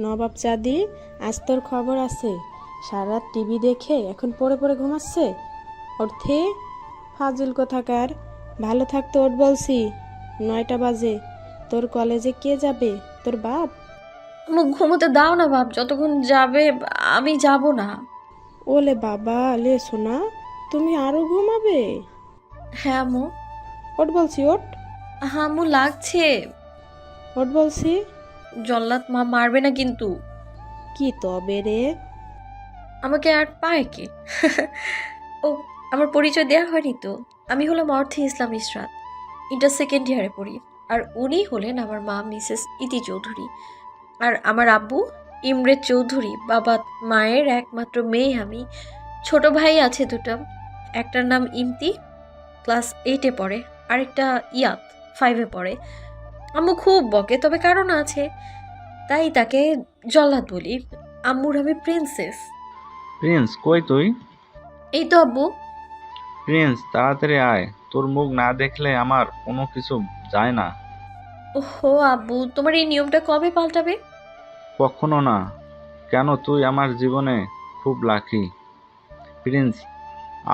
নবাব চাঁদি, আজ তোর খবর আছে। সারা টিভি দেখে এখন পড়ে পড়ে ঘুমাচ্ছে। অর্থে ফাজিল কোথাকার। ভালো থাকতে ওঠ বলছি। 9টা বাজে। তোর কলেজে কে যাবে? তোর বাপ? আম্মু ঘুমোতে দাও না বাপ, যতক্ষণ যাবে আমি যাব না। ওলে বাবা, লে সোনা, তুমি আরো ঘুমাবে? হ্যাঁ আম্মু। ওঠ বলছি, ওঠ। হ্যাঁ আম্মু, লাগছে। ওঠ বলছি। জল্লাদ মা মারবে না কিন্তু। কি তবে রে? আমাকে আর পায় কে? ও, আমার পরিচয় দেওয়া হয়নি তো। আমি হলাম অর্থী ইসলাম ইসরাত, ইন্টার সেকেন্ড ইয়ারে পড়ি। আর উনি হলেন আমার মা মিসেস ইতি চৌধুরী। আর আমার আব্বু ইমরেজ চৌধুরী। বাবা মায়ের একমাত্র মেয়ে আমি। ছোট ভাই আছে দুটো। একটার নাম ইমতি, ক্লাস 8-এ পড়ে। আরেকটা ইয়াত, 5-এ পড়ে। আম্মু খুব বকে, তবে কারণ আছে, তাই তাকে জল্লাদ বলি। আম্মুর আমি প্রিন্সেস। প্রিন্স কই তুই? এই তো আব্বু। প্রিন্স তাড়াতাড়ি আয়, তোর মুখ না দেখলে আমার কোনো কিছু যায় না। ওহো আব্বু, তোমার এই নিয়মটা কবে পাল্টাবে? কখনো না। কেন, তুই আমার জীবনে খুব লাকি। প্রিন্স,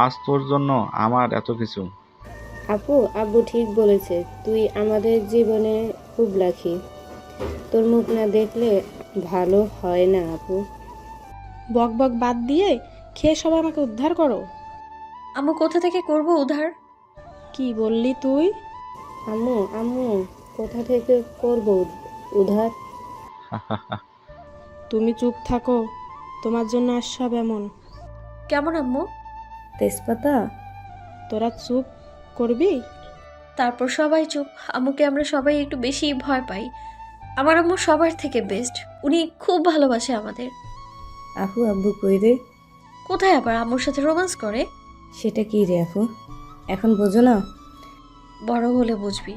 আজ তোর জন্য আমার এত কিছু। আপু, আব্বু ঠিক বলেছে, তুই আমাদের জীবনে খুব লাকি। তোর মুখ না দেখলে ভালো হয় না আপু। বক বক বাদ দিয়ে খেয়ে সবাই আমাকে উদ্ধার করো। আম্মু কোথা থেকে করব উধার? কি বললি তুই? আম্মু আম্মু কোথা থেকে করব উধার? তুমি চুপ থাকো, তোমার জন্য আজ সব এমন। কেমন আম্মু? তেজপাতা? তোরা চুপ করবি? তারপর সবাই চুপ। আম্মুকে আমরা সবাই একটু বেশি ভয় পাই। আমার আম্মু সবার থেকে বেস্ট। উনি খুব ভালোবাসে আমাদের। আপু, আব্বু কই রে? কোথায় আবার আম্মুর সাথে রোম্যান্স করে? সেটা কি রে আপু, এখন বোঝো না? বড় হলে বুঝবি।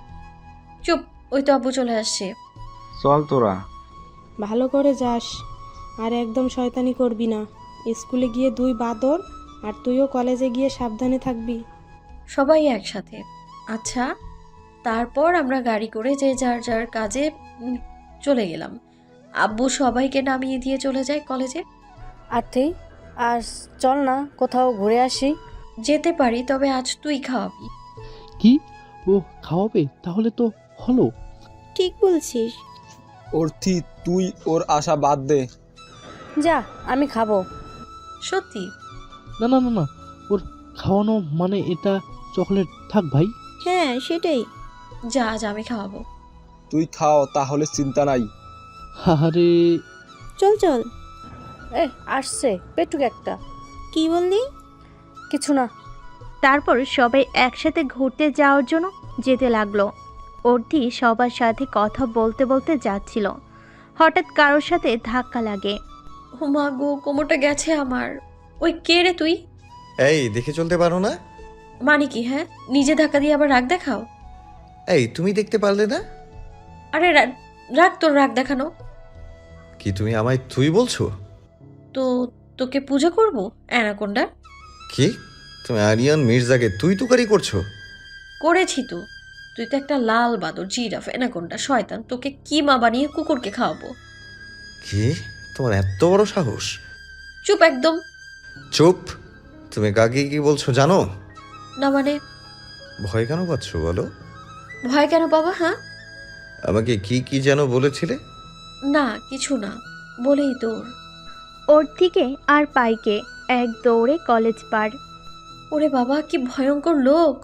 চুপ, ওই তো আব্বু চলে আসছে। চল তোরা। ভালো করে যাস, আর একদম শয়তানি করবি না। স্কুলে গিয়ে 2 বাদর, আর তুইও কলেজে গিয়ে সাবধানে থাকবি। সবাই একসাথে। আচ্ছা, তারপর আমরা গাড়ি করে যে যার যার কাজে চলে গেলাম। আব্বু সবাইকে নামিয়ে দিয়ে চলে যায় কলেজে। আর্থি, আর চল না কোথাও ঘুরে আসি। যেতে পারি, তবে আজ তুই খাওয়াবি। কি? ও খাওয়াবে? তাহলে তো হলো। ঠিক বলছিস। অর্থি, তুই ওর আশা বাদ দে। যা, আমি খাবো। সত্যি? না না না না, ওর খাওয়ানো মানে এটা চকলেট। থাক ভাই। হ্যাঁ, সেটাই। যা, আজ আমি খাওয়াবো। তুই খাও, তাহলে চিন্তা নাই। আরে চল চল। আসছে পেটুক একটা। কি বললি? কিছু না। তারপর সবাই একসাথে ঘুরতে যাওয়ার জন্য যেতে লাগলো। অর্থি সবার সাথে কথা বলতে বলতে যাচ্ছিল। হঠাৎ কারোর সাথে ধাক্কা লাগে। ও মা গো, কোমরটা গেছে আমার। ওই কে রে তুই? এই, দেখে চলতে পারো না? মানে কি? হ্যাঁ, নিজে ধাক্কা দিয়ে আবার রাগ দেখাও? এই, তুমি দেখতে পারলে না? আরে রাগ, তোর রাগ দেখানো। কি তুমি আমায় তুই বলছো? তো তোকে পূজা করবো অ্যানাকোন্ডা? কি, তুমি আরিয়ান মির্জাকে তুই তুকারি করছো? করেছি তো। তুই তো একটা লাল বাদর, জিরাফ, অ্যানাকোন্ডা, শয়তান। তোকে কি মা বানিয়ে কুকুরকে খাওয়াবো? কি, তোমার এত বড় সাহস? চুপ একদম। চুপ। তুমি কাকে কি বলছো জানো? না মানে? ভয় কেন পাচ্ছ বলো? ভয় কেন বাবা? হ্যাঁ, আমাকে কি কি যেন বলেছিলে? না কিছু না, বলেই তোর। অর্থিকে আর পাইকে এক দৌড়ে কলেজ পার। ওরে বাবা, কি ভয়ঙ্কর লোক!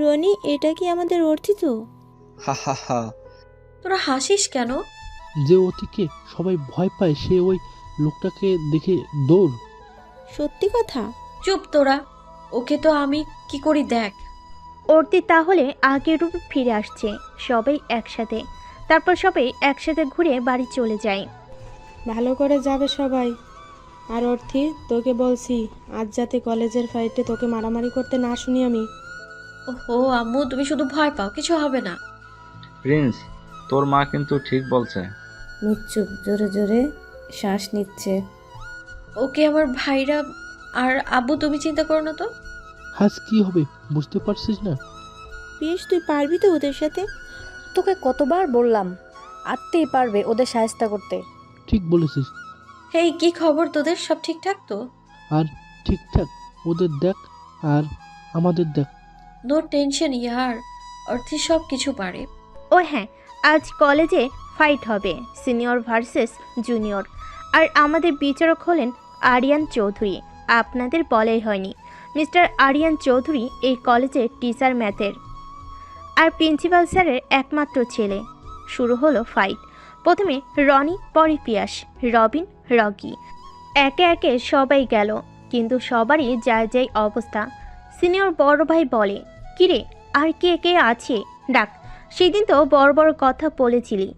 রনি, এটা কি আমাদের অর্থিত? হা হা হা। তোরা হাসিস কেন? যে অতিকে সবাই ভয় পায়, সে ওই লোকটাকে দেখে দৌড়। সত্যি কথা? চুপ তোরা। ওকে তো আমি কি করি দেখ। অর্থি তাহলে আগের রূপে ফিরে আসছে। সবাই একসাথে। তারপর সবাই একসাথে ঘুরে বাড়ি চলে যায়। ভালো করে যাবে সবাই। আর অর্থি, তোকে বলছি, আজ যাতে কলেজের ফাইটে তোকে মারামারি করতে না শুনি আমি। ওহো আম্মু, তুমি শুধু ভয় পাও, কিছু হবে না। প্রিন্স, তোর মা কিন্তু ঠিক বলছে। মুখ চুপ, জোরে জোরে শ্বাস নিচ্ছে। ওকে আমার ভাইরা আর আব্বু, তুমি চিন্তা করো না তো। আজ কি হবে বুঝতে পারছিস না? বেশ, তুই পারবি তো ওদের সাথে? তোকে কতবার বললাম, আটতেই পারবে ওদের সাহায্য করতে। ঠিক বলেছিস। হেই, কি খবর তোদের? সব ঠিকঠাক তো? আর ঠিকঠাক, ওদের দেখ আর আমাদের দেখ। নো টেনশন ইয়ার, অর্থী সব কিছু পারে। ও হ্যাঁ, আজ কলেজে ফাইট হবে, সিনিয়র ভার্সেস জুনিয়র। আর আমাদের বিচারক হলেন আরিয়ান চৌধুরী। আপনাদের বলাই হয়নি, মিস্টার আরিয়ান চৌধুরী এই কলেজের টিচার ম্যাথের আর প্রিন্সিপাল স্যারের একমাত্র ছেলে। শুরু হলো ফাইট। প্রথমে রনি, পরে পিয়াস, রবিন, রকি, একে একে সবাই গেল, কিন্তু সবারই যায় যায় অবস্থা। সিনিয়র বড় ভাই বলে, কিরে আর কে কে আছে ডাক, সেদিন তো বড় বড় কথা বলেছিলি,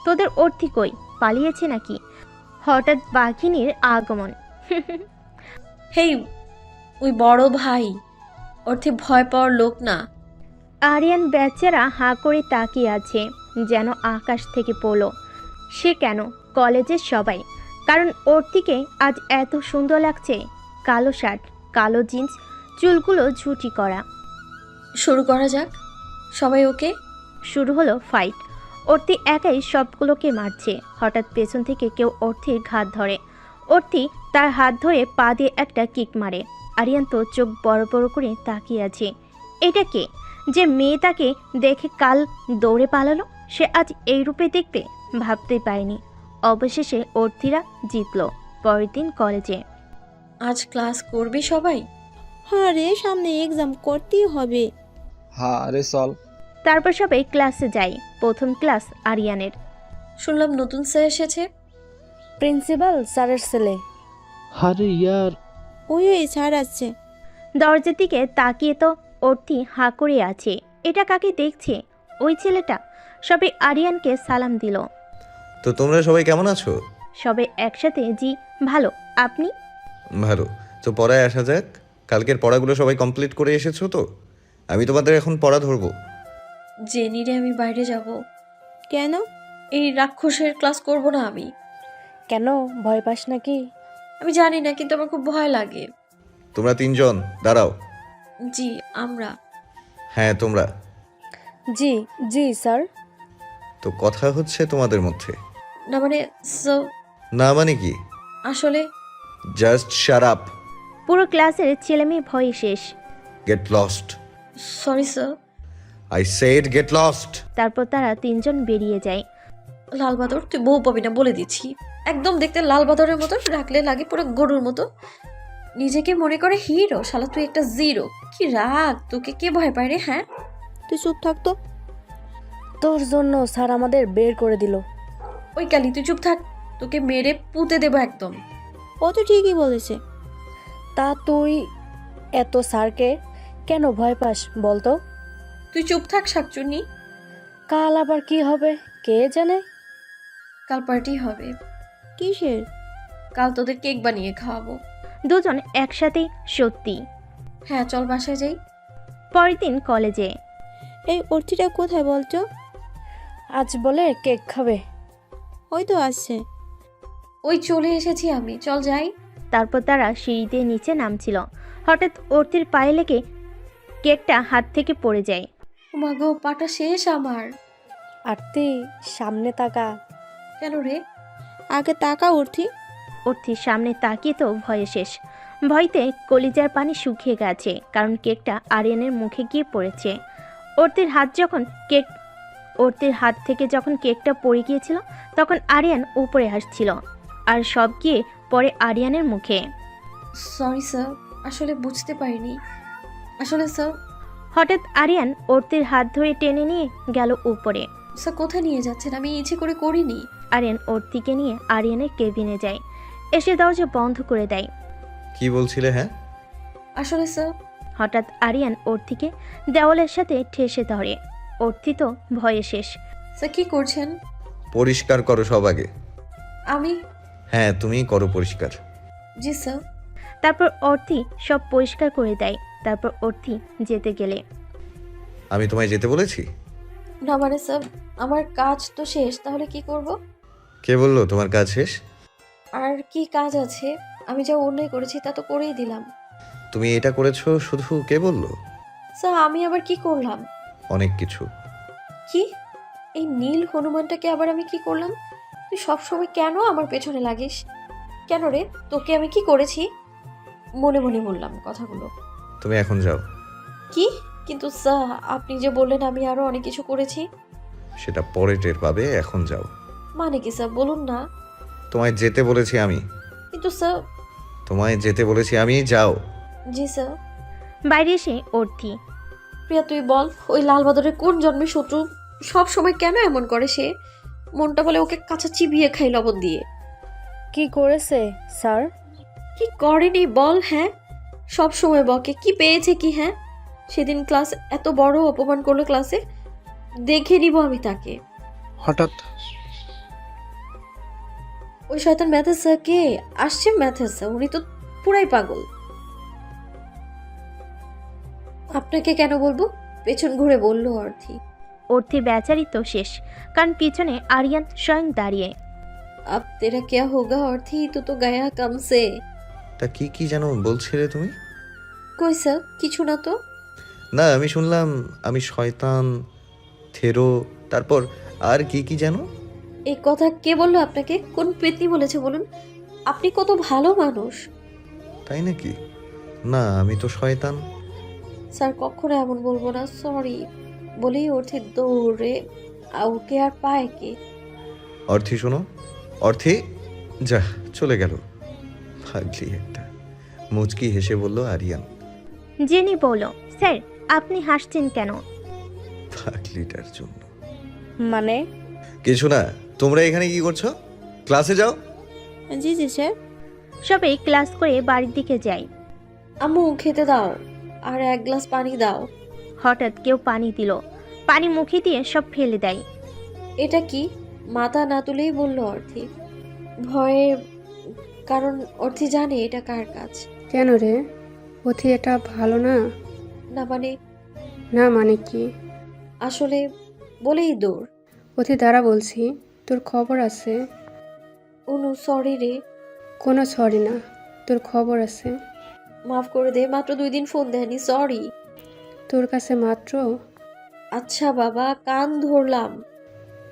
তোদের অর্থী কই, পালিয়েছে নাকি? হঠাৎ বাঘিনীর আগমন। হেই, ওই বড় ভাই অর্থে ভয় পাওয়ার লোক না। আরিয়ান বেচারা হাঁ করে তাকিয়ে আছে, যেন আকাশ থেকে পড়লো। সে কেন, কলেজের সবাই। কারণ অর্থীকে আজ এত সুন্দর লাগছে। কালো শার্ট, কালো জিন্স, চুলগুলো ঝুটি করা। শুরু করা যাক। সবাই ওকে? শুরু হলো ফাইট। অর্থী একাই সবগুলোকে মারছে। হঠাৎ পেছন থেকে কেউ অর্থীর ঘাত ধরে। অর্থী তার হাত ধরে পা দিয়ে একটা কিক মারে। আরিয়ান তো চোখ বড় বড় করে তাকিয়ে আছে। এটা কে, যে মেয়ে তাকে দেখে কাল দৌড়ে পালালো, সে আজ এই রূপে দেখবে ভাবতেই পারেনি। অবশেষে অর্থীরা জিতল। পরের দিন কলেজে। আজ ক্লাস করবি সবাই? হ্যাঁ রে, সামনে এক্সাম করতেই হবে। হ্যাঁ রে চল। তারপর সবাই ক্লাসে যায়। প্রথম ক্লাস আরিয়ানের। শুনলাম নতুন স্যার এসেছে। প্রিন্সিপাল স্যারের ছেলে। আরে ইয়ার, ওই ছাড় আসছে। দরজার দিকে তাকিয়ে তো অর্থী হাঁ করে আছে। এটা কাকে দেখছে? ওই ছেলেটা। সবাই আরিয়ানকে সালাম দিল। তো তোমরা সবাই কেমন আছো? সবাই একসাথে, জি ভালো, আপনি? ভালো। তো পড়ায় আসা যাক। কালকের পড়াগুলো সবাই কমপ্লিট করে এসেছো তো? আমি তোমাদের এখন পড়া ধরবো। জেনিরে আমি বাইরে যাব। কেন? এই রাক্ষসের ক্লাস করব না আমি। কেন, ভয় পাস নাকি? আমি জানি না, কিন্তু আমার খুব ভয় লাগে। তোমরা তিনজন দাঁড়াও। জি, আমরা। হ্যাঁ তোমরা। জি জি স্যার। তো কথা হচ্ছে তোমাদের মধ্যে। না মানে না মানে কি? আসলে জাস্ট শাট আপ। পুরো ক্লাসের ছেলেমেয়ে ভয়ে শেষ। Get lost. Sorry sir. I said get lost. তারপর তারা তিনজন বেরিয়ে যায়। লাল বাদর, তুই বউ পাবি না বলে দিচ্ছি। একদম দেখতে লাল বাদরের মতো, রাখলে লাগে পুরো গরুর মতো। নিজেকে মনে করে হিরো, শালা তুই একটা জিরো। কি রাগ, তোকে কে ভয় পায় রে? হ্যাঁ, তুই চুপ থাকতো। তোর জন্য স্যার আমাদের বের করে দিল। ওই কালি তুই চুপ থাক, তোকে মেরে পুঁতে দেবো একদম। ও তো ঠিকই বলেছে। তা তুই এত স্যারকে কেন ভয় পাস বলতো? তুই চুপ থাক শাকচুন্নি। কাল আবার কি হবে কে জানে? কাল পার্টি হবে। কিসের? কাল তোদের কেক বানিয়ে খাওয়াবো। দুজন একসাথে, সত্যি। হ্যাঁ চল বাসায় যাই। পরের দিন কলেজে। এই অর্থিটা কোথায় বলছো? আজ বলে কেক খাবে। ওই তো আসছে। ওই চলে এসেছি আমি, চল যাই। তারপর তারা সিঁড়িতে নিচে নামছিল। হঠাৎ অর্থীর পায়ে লেগে কেকটা হাত থেকে পড়ে যায়। মা গো, পাটা শেষ আমার। আরতি সামনে তাকা। কেন রে? আগে তাকা অর্থি। অর্থীর সামনে তাকিয়ে তো ভয়ে শেষ। ভয়তে কলিজার পানি শুকিয়ে গেছে, কারণ কেকটা আরিয়ানের মুখে গিয়ে পড়েছে। অর্থীর হাত থেকে যখন কেকটা পড়ে গিয়েছিল, তখন আরিয়ান উপরে আসছিল, আর সব গিয়ে পড়ে আরিয়ানের মুখে। সরি স্যার, আসলে বুঝতে পারিনি। আসলে স্যার। হঠাৎ আরিয়ান অর্থীর হাত ধরে টেনে নিয়ে গেল উপরে। স্যার কোথায় নিয়ে যাচ্ছেন? আমি ইচ্ছে করে করিনি। আরিয়ান অর্থীকে নিয়ে আরিয়ানের কেবিনে যায়। এসে দরজা বন্ধ করে দেয়। কি বলছিলে? হ্যাঁ আসলে স্যার। হঠাৎ আরিয়ান অর্থীকে দেওয়ালের সাথে ঠেসে ধরে। অর্থী তো ভয়ে শেষ। স্যার কি করছেন? পরিষ্কার করো সব আগে। আমি? হ্যাঁ তুমি করো পরিষ্কার। জি স্যার। তারপর অর্থী সব পরিষ্কার করে দেয়। তারপর অর্থী যেতে গেলে। আমি তোমায় যেতে বলেছি? না মানে স্যার, আমার কাজ তো শেষ, তাহলে কি করব? কে বললো তোমার কাজ শেষ? আর কি কাজ আছে? আমি যা অন্যায় করেছি তা তো করেই দিলাম। তুমি এটা করেছো শুধু কে বললো? স্যার আমি আবার কি করলাম? অনেক কিছু। কি? এই নীল হনুমানটাকে আবার আমি কি করলাম? তুই সবসময় কেন আমার পেছনে লাগিস? কেন রে, তোকে আমি কি করেছি? মনে মনে বললাম কথাগুলো। তুমি এখন যাও। কি? কিন্তু স্যার, আপনি যে বললেন আমি আরো অনেক কিছু করেছি। সেটা পরে টের পাবে, এখন যাও। মানে কি স্যার, বলুন না। তোমায় যেতে বলেছি আমি। কিন্তু স্যার। তোমায় যেতে বলেছি আমি, যাও। জি স্যার। বাইরে এসে অর্থি। প্রিয়া তুই বল, ওই লাল বাদরের কোন জন্মের শত্রু? সব সময় কেন এমন করে সে? মনটা বলে ওকে কাঁচা চিবিয়ে খাই লবণ দিয়ে। কি করেছে স্যার? কি করেনি বল? হ্যাঁ, সব সময় বকে। কি পেয়েছে কি? হ্যাঁ, সেদিন ক্লাস এত বড় অপমান করলো ক্লাসে, দেখে নিব আমি তাকে। হঠাৎ ওই শয়তান ম্যাথের স্যার কে আসছে? ম্যাথের স্যার উনি তো পুরাই পাগল। আপনাকে কেন বলবো? পেছন ঘুরে বললো অর্থি। অর্থি বেচারি তো শেষ, কারণ পিছনে আরিয়ান স্বয়ং দাঁড়িয়ে। अब तेरा क्या होगा অর্থি, তু তো গায়া কম সে। তা কি কি যেন বলছিলে তুমি? কই স্যার, কিছু না তো। না, আমি শুনলাম আমি শয়তান, থেরো, তারপর আর কি কি যেন। এই কথা কে বললো আপনাকে? কোন পেতনি বলেছে বলুন? আপনি কত ভালো মানুষ। তাই নাকি? না, আমি তো শয়তান। স্যার কখনো এমন বলবো না, সরি। বলেই অর্থি দৌড়ে ওকে আর পায় কে। অর্থি শোনো, অর্থি, যা চলে গেল। পাগলি একটা, মুচকি হেসে বলল আরিয়ান। জেনি বলল, স্যার আপনি হাসছেন কেন? পাগলিটার জন্য। মানে? কিছু না, তোমরা এখানে কি করছো? ক্লাসে যাও। জি জি স্যার। সবাই ক্লাস করে বাড়ির দিকে যায়। আম্মু খেতে দাও, আর এক গ্লাস পানি দাও। হঠাৎ কেউ পানি দিল, পানি মুখে দিয়ে সব ফেলে দেয়। এটা কি? মাথা না তুলেই বললো অর্থি, ভয়ে। কারণ অর্থি জানে এটা কার কাজ। কেন রে অথি, এটা ভালো না? না মানে? না মানে কি? আসলে বলেই দৌড়। অথি দ্বারা বলছি, তোর খবর আছে। অনু সরি রে। কোনো সরি না, তোর খবর আছে। মাফ করে দে, মাত্র 2 দিন ফোন দেয়নি, সরি। তোর কাছে মাত্র? আচ্ছা বাবা, কান ধরলাম।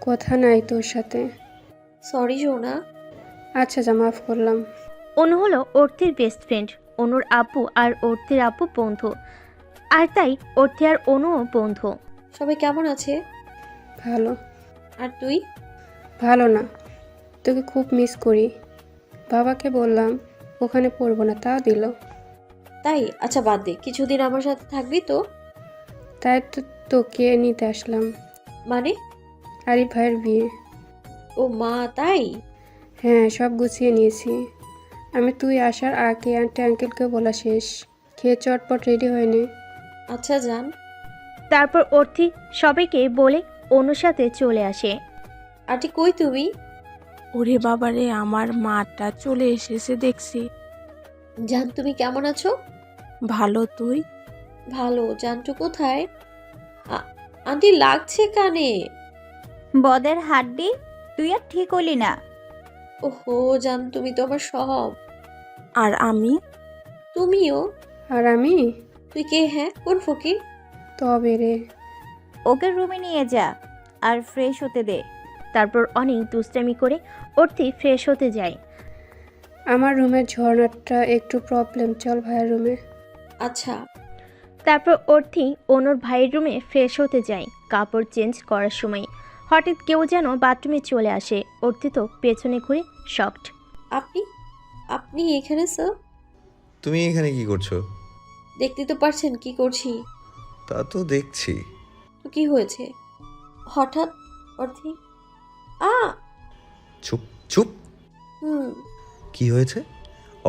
কথা নাই তোর সাথে। সরি সোনা। আচ্ছা যা, মাফ করলাম। অনু হলো অর্থির বেস্ট ফ্রেন্ড। অনুর আব্বু আর অর্থির আব্বু বন্ধু, আর তাই অর্থি আর অনুও বন্ধু। সবাই কেমন আছে? ভালো। আর তুই? ভালো না, তোকে খুব মিস করি। বাবাকে বললাম ওখানে পড়বো না, তাও দিল। তাই? আচ্ছা বাদ দে, কিছুদিন আমার সাথে থাকবি তো? তাই তো তোকে নিতে আসলাম। মানে? আরিফ ভাইয়ের বিয়ে। ও মা, তাই? হ্যাঁ, সব গুছিয়ে নিয়েছি। আমি তুই আসার আগে আন্টি আঙ্কেলকে বলা শেষ। খেয়ে চটপট রেডি হয়নি। আচ্ছা যান। তারপর অর্থি সবাইকে বলে অনুর সাথে চলে আসে। আন্টি কই তুমি? ওরে বাবারে, আমার মাটা চলে এসেছে দেখছি। জান তুমি কেমন আছো? ভালো, তুই? ভালো। জানটু কোথায়? আন্টি লাগছে কানে। বদের হাড্ডি, তুই আর ঠিক হলি না। ওহো জান, তুমি তো আমার সব। আর আমি? তুমিও। আর আমি? তুই কে? হ্যাঁ, কোন ফকির? তবে রে। ওকে রুমে নিয়ে যা আর ফ্রেশ হতে দে। তারপর অনেক দুষ্টামি করে অর্থি ফ্রেশ হতে যায়। আমার রুমের ঝর্ণাটা একটু প্রবলেম, চল ভাইয়ের রুমে। আচ্ছা। তারপর অর্থি অনুর ভাইয়ের রুমে ফ্রেশ হতে যায়। কাপড় চেঞ্জ করার সময় হঠাৎ কেউ যেন বাথরুমে চলে আসে। অর্থি তো পেছনে ঘুরে শকড। আপনি আপনি এখানে স্যার? তুমি এখানে কি করছো? দেখতে তো পারছেন কি করছি। তা তো দেখছি। তো কি হয়েছে হঠাৎ? অর্থি চুপ চুপ। কি হয়েছে?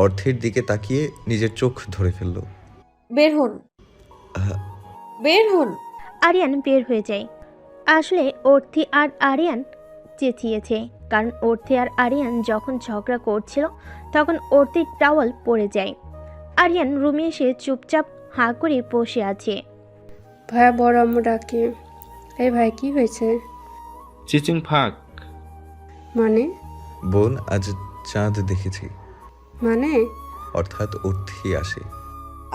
অর্থের দিকে তাকিয়ে নিজের চোখ ধরে ফেললো। বের হন, বের হন। আরিয়ান বের হয়ে যায়। আসলে অর্থি আর আরিয়ান চেঁচিয়েছে, কারণ অর্থি আর আরিয়ান যখন ঝগড়া করছিল তখন অর্থির টাওয়াল পড়ে যায়। আরিয়ান রুমে এসে চুপচাপ হাঁ করে বসে আছে। ভাইয়া বড় আম্মু ডাকে। এই ভাই, কি হয়েছে? চিচিং ফাঁক। মানে? বোন, আজ চাঁদ দেখেছি। মানে? অর্থাৎ অর্থি আসে।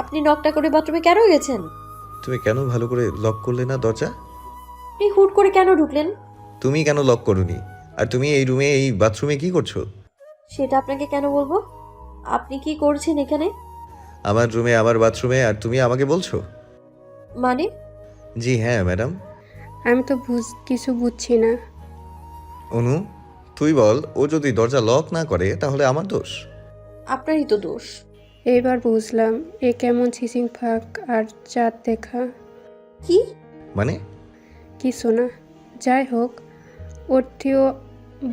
আপনি নকটা করে বাথরুমে কেন গেছেন? তুমি কেন ভালো করে লক করলে না দরজা? আপনি হুট করে কেন ঢুকলেন? তুমি কেন লক করোনি? আর তুমি এই রুমে এই বাথরুমে কি করছো? সেটা আপনাকে কেন বলবো? আপনি কি করছেন এখানে? আমার রুমে, আমার বাথরুমে, আর তুমি আমাকে বলছো? মানে? জি হ্যাঁ ম্যাডাম। আমি তো কিছু বুঝছি না। অনু, তুই বল, ও যদি দরজা লক না করে তাহলে আমার দোষ? আপনারই তো দোষ। এইবার বুঝলাম এ কেমন চিচিং ফাঁক আর চাঁদ দেখা। কি? মানে? কিছু না, যাই হোক, ওরটিও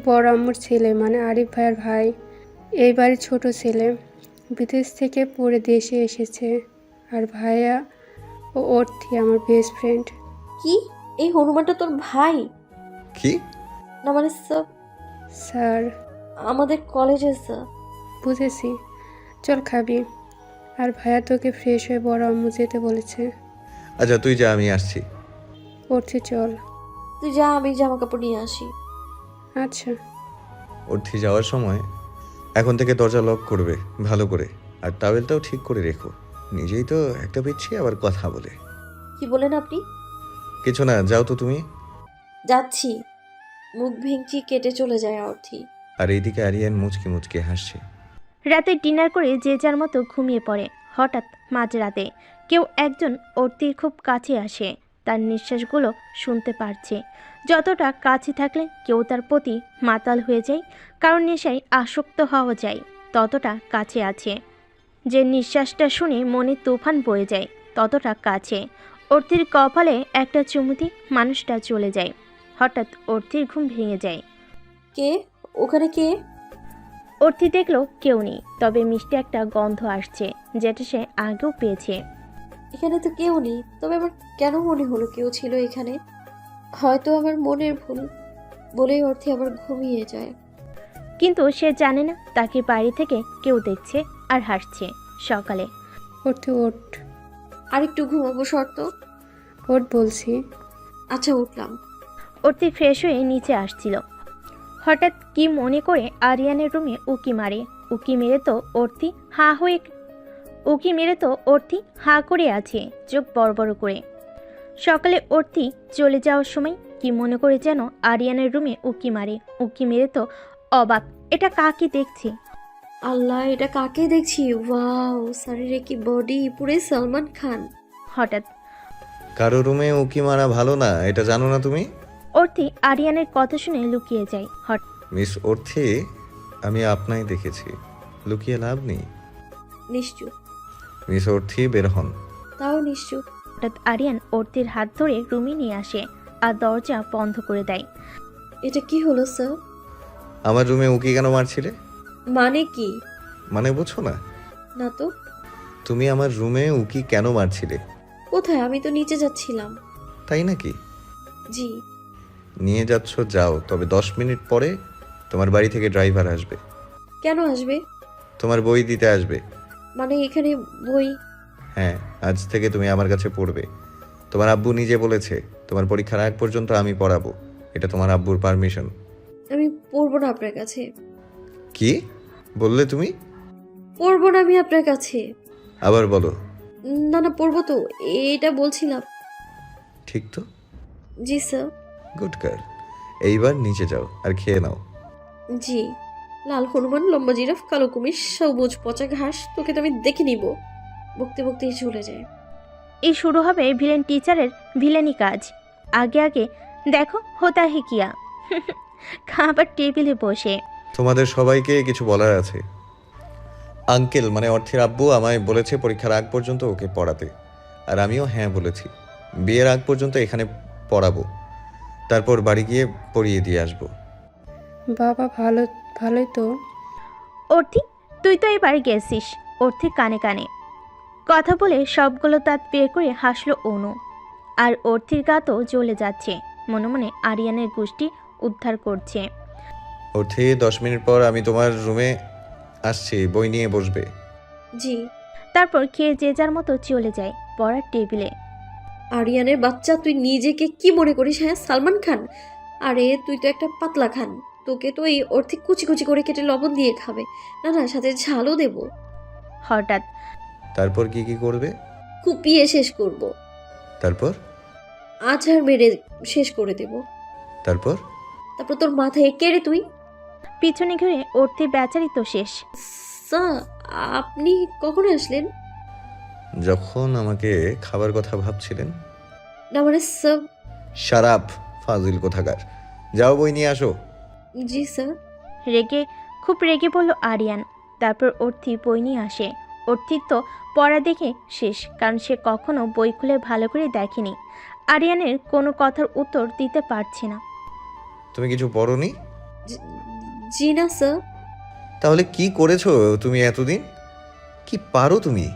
বড় আম্মুর ছেলে, মানে আরিফ ভাইয়ের ভাই। এই বাড়ির ছোট ছেলে, বিদেশ থেকে পড়ে দেশে এসেছে। আর ভাইয়া ও অর্থি আমার বেস্ট ফ্রেন্ড। কি? এই হনুমানটা তোর ভাই? কি? না মানে স্যার, স্যার। আমাদের কলেজে স্যার। বুঝেছি, চল খাবি। আর ভাইয়া তোকে ফ্রেশ হয়ে বড় আম্মু যেতে বলেছে। আচ্ছা তুই যা, আমি আসছি। অর্থি চল। তুই যা, আমি জামা কাপড় নিয়ে আসি। আচ্ছা। অর্থি যাওয়ার সময় এখন থেকে দরজা লক করবে ভালো করে, আর টাওয়েলটাও ঠিক করে রেখো। নিজেই তো একটা পিচ্ছি, আবার কথা বলে। কি বলেন আপনি? কিছু না, যাও তো তুমি। যাচ্ছি। মুখ ভেঙচি কেটে চলে যায় অর্থি। আর এইদিকে আরিয়ান মুচকি মুচকি হাসছে। রাতে ডিনার করে যে যার মতো ঘুমিয়ে পড়ে। হঠাৎ মাঝরাতে কেউ একজন অর্তির খুব কাছে আসে। তার নিঃশ্বাসগুলো শুনতে পারছে। যতটা কাছে থাকলে কেউ তার প্রতি মাতাল হয়ে যায়, কারণ নেশায় আসক্ত হওয়া যায়, ততটা কাছে আছে। যে নিঃশ্বাসটা শুনে মনে তুফান বয়ে যায়, ততটা কাছে। অর্তির কপালে একটা চুমুতি, মানুষটা চলে যায়। হঠাৎ অর্তির ঘুম ভেঙে যায়। কে? ওখানে কে? অর্থি দেখলো কেউ নেই, তবে মিষ্টি একটা গন্ধ আসছে, যেটা সে আগেও পেয়েছে। এখানে তো কেউ নেই, তবে আমার কেন মনে হলো কেউ ছিল এখানে? হয়তো আমার মনের ভুল বলেই অর্থে আবার ঘুমিয়ে যায়। কিন্তু সে জানে না তাকে বাইরে থেকে কেউ দেখছে আর হাসছে। সকালে অর্থি ওঠ। আর একটু ঘুমাবো শর্ত। ওঠ বলছি। আচ্ছা উঠলাম। অর্থি ফ্রেশ হয়ে নিচে আসছিল। হঠাৎ কি মনে করে আরিয়ানের রুমে উকি মারে। উকি মেরে তো অর্থি হাঁ করে আছে, চোখ বড় বড় করে। সকালে অর্থি চলে যাওয়ার সময় কি মনে করে যেন আরিয়ানের রুমে উকি মারে। উকি মেরে তো অবাক, এটা কাকে দেখছি। আল্লাহ, এটা কাকে দেখছি? ওয়াও, শরীরে কি বডি, পুরে সলমান খান। হঠাৎ কারো রুমে উকি মারা ভালো না, এটা জানো না তুমি? অর্থি আরিয়ানের কথা শুনে লুকিয়ে যায়। মিস অর্থি, আমি আপনাই দেখেছি, লুকিয়ে লাভ নেই। নিশ্চুপ। মিস অর্থি বের হন। তাও নিশ্চুপ। হঠাৎ আরিয়ান অর্থির হাত ধরে রুমে নিয়ে আসে আর দরজা বন্ধ করে দেয়। এটা কি হলো স্যার? আমার রুমে উকি কেন মারছিলে? মানে কি? মানে বুঝছো না? না তো। তুমি আমার রুমে উকি কেন মারছিলে? কোথায়? আমি তো নিচে যাচ্ছিলাম। তাই নাকি? জি। নিয়ে যাচ্ছ যাও, তবে 10 মিনিট পরে তোমার বাড়ি থেকে ড্রাইভার আসবে। কেন আসবে? তোমার বই দিতে আসবে। মানে এখানে বই? হ্যাঁ, আজ থেকে তুমি আমার কাছে পড়বে। তোমার আব্বু নিজে বলেছে তোমার পরীক্ষার আগ পর্যন্ত আমি পড়াবো। এটা তোমার আব্বুর পারমিশন। আমি পড়বো না আপনার কাছে। কি বললে তুমি? পড়বো না আমি আপনার কাছে। আবার বলো। না না, পড়বো তো, এটা বলছিলাম। ঠিক তো? জি স্যার। Good girl. এইবার নিচে যাও আর খেয়ে নাও। জি। লাল হনুমান, লম্বা জিরাফ, কালো কুমির, সবুজ পচা ঘাস, তোকে তো আমি দেখে নিব। বকতে বকতেই চলে যায়। এই শুরু হবে ভিলেন টিচারের ভিলেনি কাজ। আগে আগে দেখো হোতা হে কিয়া। খাবার টেবিলে বসে তোমাদের সবাইকে কিছু বলার আছে। আঙ্কেল মানে অর্থের আব্বু আমায় বলেছে পরীক্ষার আগ পর্যন্ত ওকে পড়াতে, আর আমিও হ্যাঁ বলেছি। বিয়ের আগ পর্যন্ত এখানে পড়াবো, তারপর বাড়ি গিয়ে পড়িয়ে দিয়ে আসবো। বাবা ভালোই তো। অর্থি, তুই তো এবার গেছিস। অর্থি কানে কানে কথা বলে সবগুলো দাঁত বের করে হাসলো অনু। আর অর্থির গা তো জ্বলে যাচ্ছে, মনে মনে আরিয়ানের গোষ্ঠী উদ্ধার করছে। অর্থে 10 মিনিট পর আমি তোমার রুমে আসছি, বই নিয়ে বসবে। জি। তারপর খেয়ে যে যার মতো চলে যায় পড়ার টেবিলে। আরিয়ানের বাচ্চা, তুই নিজেকে কি মনে করিস? হ্যাঁ, সালমান খান? আরে তুই তো একটা পাতলা খান। তোকে তো এই অর্থে কুচি কুচি করে কেটে লবণ দিয়ে খাবে। না না, সাথে ঝালও দেব। তারপর কি কি করবে? কুপিয়ে শেষ করব। তারপর? আছাড় মেরে শেষ করে দেব। তারপর তারপর তোর মাথায় কে রে তুই? পিছনে ঘুরে অর্থি বেচারি তো শেষ। স্যার, আপনি কখন আসলেন? যখন আমাকে খাবার কথা ভাবছিলেন। না মানে স্যার। শারাপ, ফাজিল কোথাকার। যাও বই নিয়ে আসো। জি স্যার। খুব রেগে বলল আরিয়ান। তারপর অর্থি বই নিয়ে আসে। অর্থির তো পড়া দেখে শেষ, কারণ সে কখনো বই খুলে ভালো করে দেখেনি। আরিয়ানের কোনো কথার উত্তর দিতে পারছে না। তুমি কিছু পড়োনি? জি- জি না স্যার। তাহলে কি করেছো তুমি এতদিন? কি পারো তুমি?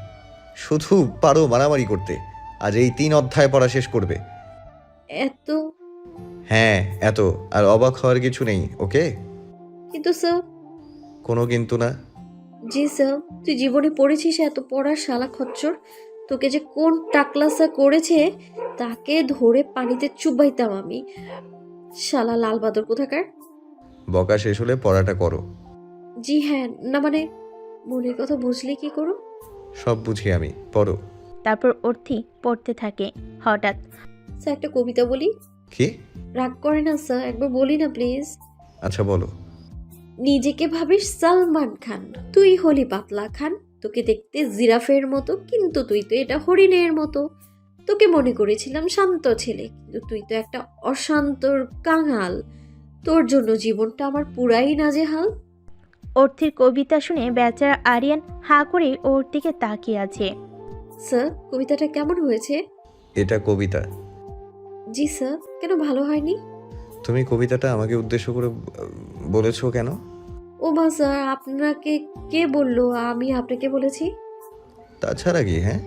শুধু পারো মারামারি করতে। আজ এই 3 অধ্যায় পড়া শেষ করবে। এত। হ্যাঁ, এত। আর অবাক হওয়ার কিছু নেই, ওকে? কিন্তু স্যার। কোনো কিন্তু না। জি স্যার। তুই জীবনে পড়েছিস এত পড়ার শালা খচ্চর? তোকে যে কোন টাকলাসা করেছে তাকে ধরে পানিতে চুবাইতাম আমি। শালা লাল বাদর কোথাকার। বকা শেষ হলে পড়াটা করো। জি হ্যাঁ, না মানে মনের কথা বুঝলে কি করো? সব বুঝি আমি, পড়ো। তারপর অর্থি পড়তে থাকে। হঠাৎ স্যার একটা কবিতা বলি। কি? রাগ করে না স্যার, একবার বলি না প্লিজ। আচ্ছা বলো। নিজেকে ভাবিস সালমান খান, তুই হলি পাতলা খান। তোকে দেখতে জিরাফের মতো, কিন্তু তুই তো এটা হরিণের মতো। তোকে মনে করেছিলাম শান্ত ছেলে, কিন্তু তুই তো একটা অশান্তর কাঙাল। তোর জন্য জীবনটা আমার পুরাই নাজেহাল। অর্থির কবিতা শুনে বেচারা আরিয়ান হাঁ করে ওর দিকে তাকিয়ে আছে। স্যার, কবিতাটা কেমন হয়েছে? এটা কবিতা? জি স্যার। কেন ভালো হয়নি? তুমি কবিতাটা আমাকে উদ্দেশ্য করে বলেছো কেন? ও মা স্যার, আপনাকে কে বললো আমি আপনাকে বলেছি? তাছাড়া কি? হ্যাঁ,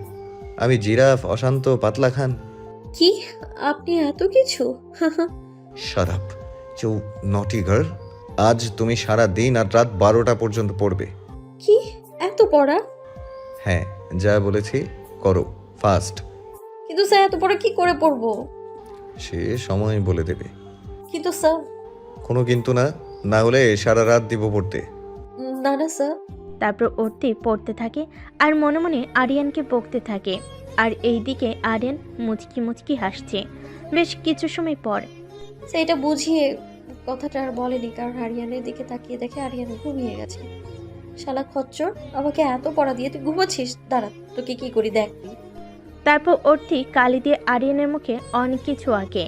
আমি জিরাফ, অশান্ত, পাতলা খান? কি? আপনি এত কিছু? শাট আপ, ইউ নটি গার্ল। আজ তুমি সারা দিন আর রাত 12টা পর্যন্ত পড়বে। কি? এত পড়া? হ্যাঁ, যা বলেছি করো, ফাস্ট। কিন্তু স্যার এত পড়া কি করে পড়বো? সে সময় বলে দেবে। কিন্তু স্যার। কোনো কিন্তু না, না হলে সারা রাত দিব পড়তে। না না স্যার। তারপর অর্থি পড়তে থাকে আর মনে মনে আরিয়ানকে বকতে থাকে। আর এইদিকে আরিয়ান মুচকি মুচকি হাসছে। বেশ কিছু সময় পর স্যার এটা বুঝিয়ে কথাটা আর বলেনি, কারণ আরিয়ানের দিকে তাকিয়ে দেখে আরিয়ান ঘুমিয়ে গেছে। শালা খচ্চর, আমাকে এত পড়া দিয়ে তুই ঘুমাচ্ছিস? দাঁড়া, তোকে কি করি দেখ তুই। তারপর অর্থি কালি দিয়ে আরিয়ানের মুখে অনেক কিছু আঁকে।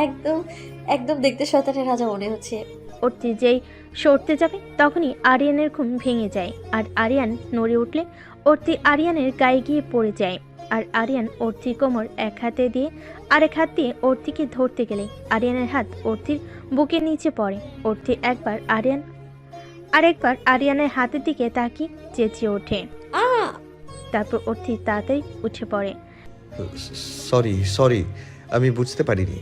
একদম একদম দেখতে শয়তানের রাজা মনে হচ্ছে। অর্থি যেই সরতে যাবে তখনই আরিয়ানের ঘুম ভেঙে যায়। আর আরিয়ান নড়ে উঠলে অর্থি আরিয়ানের গায়ে গিয়ে পড়ে যায়। আর আরিয়ান অর্থির কোমর এক হাতে দিয়ে আরেক হাত দিয়ে অর্থিকে ধরতে গেলে আরিয়ানের হাত অর্থির বুকের নিচে পড়ে। অর্থি আরেকবার আরিয়ানের হাতের দিকে তাকিয়ে চেঁচিয়ে ওঠে। আ তারপর অর্থি তাড়াতাড়ি উঠে পড়ে। সরি সরি, আমি বুঝতে পারিনি।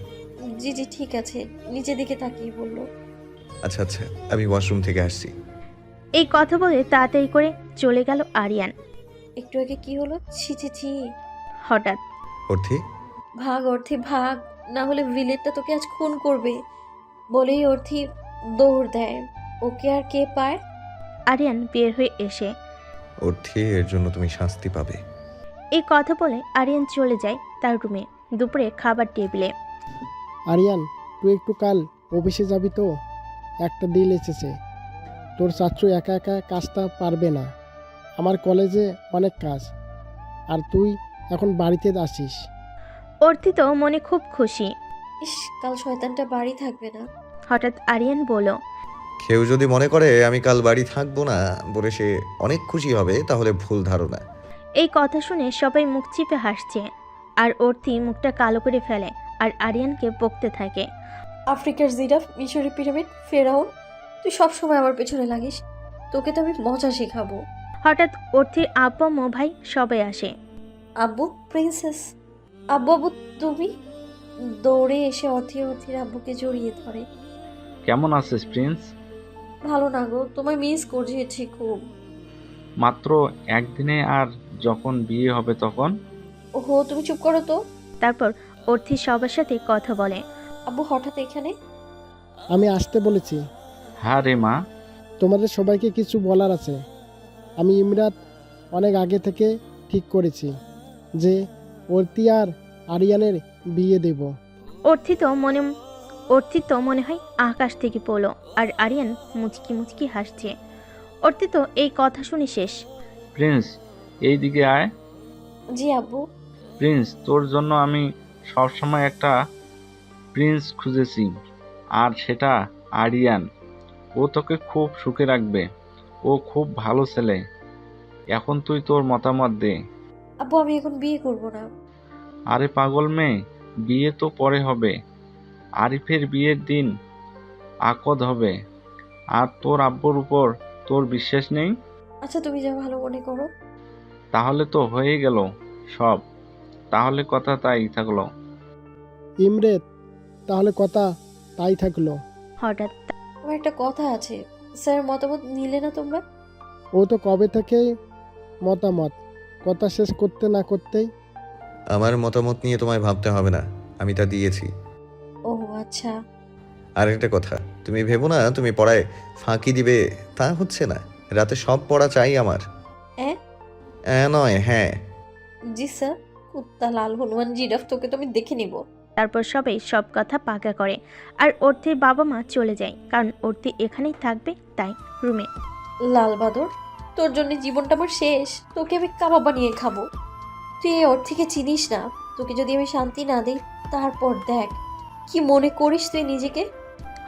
জি জি ঠিক আছে, নিচের দিকে তাকিয়ে বললো। আচ্ছা আচ্ছা, আমি ওয়াশরুম থেকে আসছি। এই কথা বলে তাড়াতাড়ি করে চলে গেল আরিয়ান। একটু আগে কি হলো? ছি ছি ছি। হঠাৎ অর্থি, ভাগ অর্থে ভাগ, না হলে ভিলেটটা তোকে আজ খুন করবে। বলেই অর্থি দৌড় দেয়। ওকে আর কে পায়? আরিয়ান বের হয়ে এসে অর্থি, এর জন্য তুমি শাস্তি পাবে। এই কথা বলে আরিয়ান চলে যায় তার রুমে। দুপুরে খাবার টেবিলে আরিয়ান, তুই একটু কাল অফিসে যাবি তো? একটা ডিল এসেছে। তোর চাচু একা একা কাজটা পারবে না। আমার কলেজে অনেক কাজ, আর তুই এখন বাড়িতে আসিস। অর্থি তো মনে খুব খুশি। ইস, কাল শয়তানটা বাড়ি থাকবে না। হঠাৎ আরিয়ান বলল, কেউ যদি মনে করে আমি কাল বাড়ি থাকবো না বলে সে অনেক খুশি হবে, তাহলে ভুল ধারণা। এই কথা শুনে সবাই মুখ চিপে হাসছে। আর অর্থি মুখটা কালো করে ফেলে আর আরিয়ানকে বকতে থাকে। আফ্রিকার জিরাফ, মিশরের পিরামিড, ফেরাও, তুই সবসময় আমার পেছনে লাগিস। তোকে তো আমি মজা শেখাবো। হঠাৎ অর্থির আব্বু আম্মু ভাই সবাই আসে। আব্বু, প্রিন্সেস। আব্বু আব্বু তুমি? দৌড়ে এসে অর্থির আব্বুকে জড়িয়ে ধরে। কেমন আছিস প্রিন্স? ভালো না গো, তোমায় মিস করছি খুব। মাত্র একদিনে, আর যখন বিয়ে হবে তখন? ওহো, তুমি চুপ করো তো। তারপর অর্থি সবার সাথে কথা বলে। আব্বু হঠাৎ এখানে? আমি আসতে বলেছি। হ্যাঁ রে মা। তোমাদের সবাইকে কিছু বলার আছে। আমি ইমরাত অনেক আগে থেকে ঠিক করেছি যে অর্তি আর আরিয়ানের বিয়ে দেব। অর্থিত মনে হয় আকাশ থেকে পড়লো, আর আরিয়ান মুচকি মুচকি হাসছে। অর্থিত এই কথা শুনে শেষ। প্রিন্স, এই দিকে আয়। জি আব্বু। প্রিন্স, তোর জন্য আমি সবসময় একটা প্রিন্স খুঁজেছি, আর সেটা আরিয়ান। ও তোকে খুব সুখে রাখবে। ও খুব ভালো ছেলে। এখন তুই তোর মতামত দে। আব্বু আমি এখন বিয়ে করব না। আরে পাগল মেয়ে, বিয়ে তো পরে হবে। আরিফের বিয়ের দিন আকদ হবে। আর তোর আব্বুর উপর তোর বিশ্বাস নেই? আচ্ছা তুমি যা ভালো মনে করো। তাহলে তো হয়ে গেল সব। তাহলে কথা তাই থাকলো। ইমরেত, তাহলে কথা তাই থাকলো। হঠাৎ আমার একটা কথা আছে, স্যার মতামত নিলে না তোমরা? ও তো কবে থেকেই মতামত, কথা শেষ করতে না করতেই। আমার মতামত নিয়ে তোমায় ভাবতে হবে না, আমি তা দিয়েছি। ও আচ্ছা। আর একটা কথা, তুমি ভেবো না তুমি পড়ায় ফাঁকি দিবে, তা হচ্ছে না। রাতে সব পড়া চাই আমার। নয় হ্যাঁ। জি স্যার। কুত্তা, লাল হনুমান, জিরাফ, তোকে তো আমি দেখে নিব। তারপর সবাই সব কথা পাকা করে, আর অর্থির বাবা মা চলে যায়, কারণ অর্থি এখানেই থাকবে তাই। রুমে লাল বাদর, তোর জন্য জীবনটা আমার শেষ। তোকে আমি কাবাব বানিয়ে খাবো। তুই এই অর্থিকে চিনিস না। তোকে যদি আমি শান্তি না দিই, তারপর দেখ কি মনে করিস তুই নিজেকে।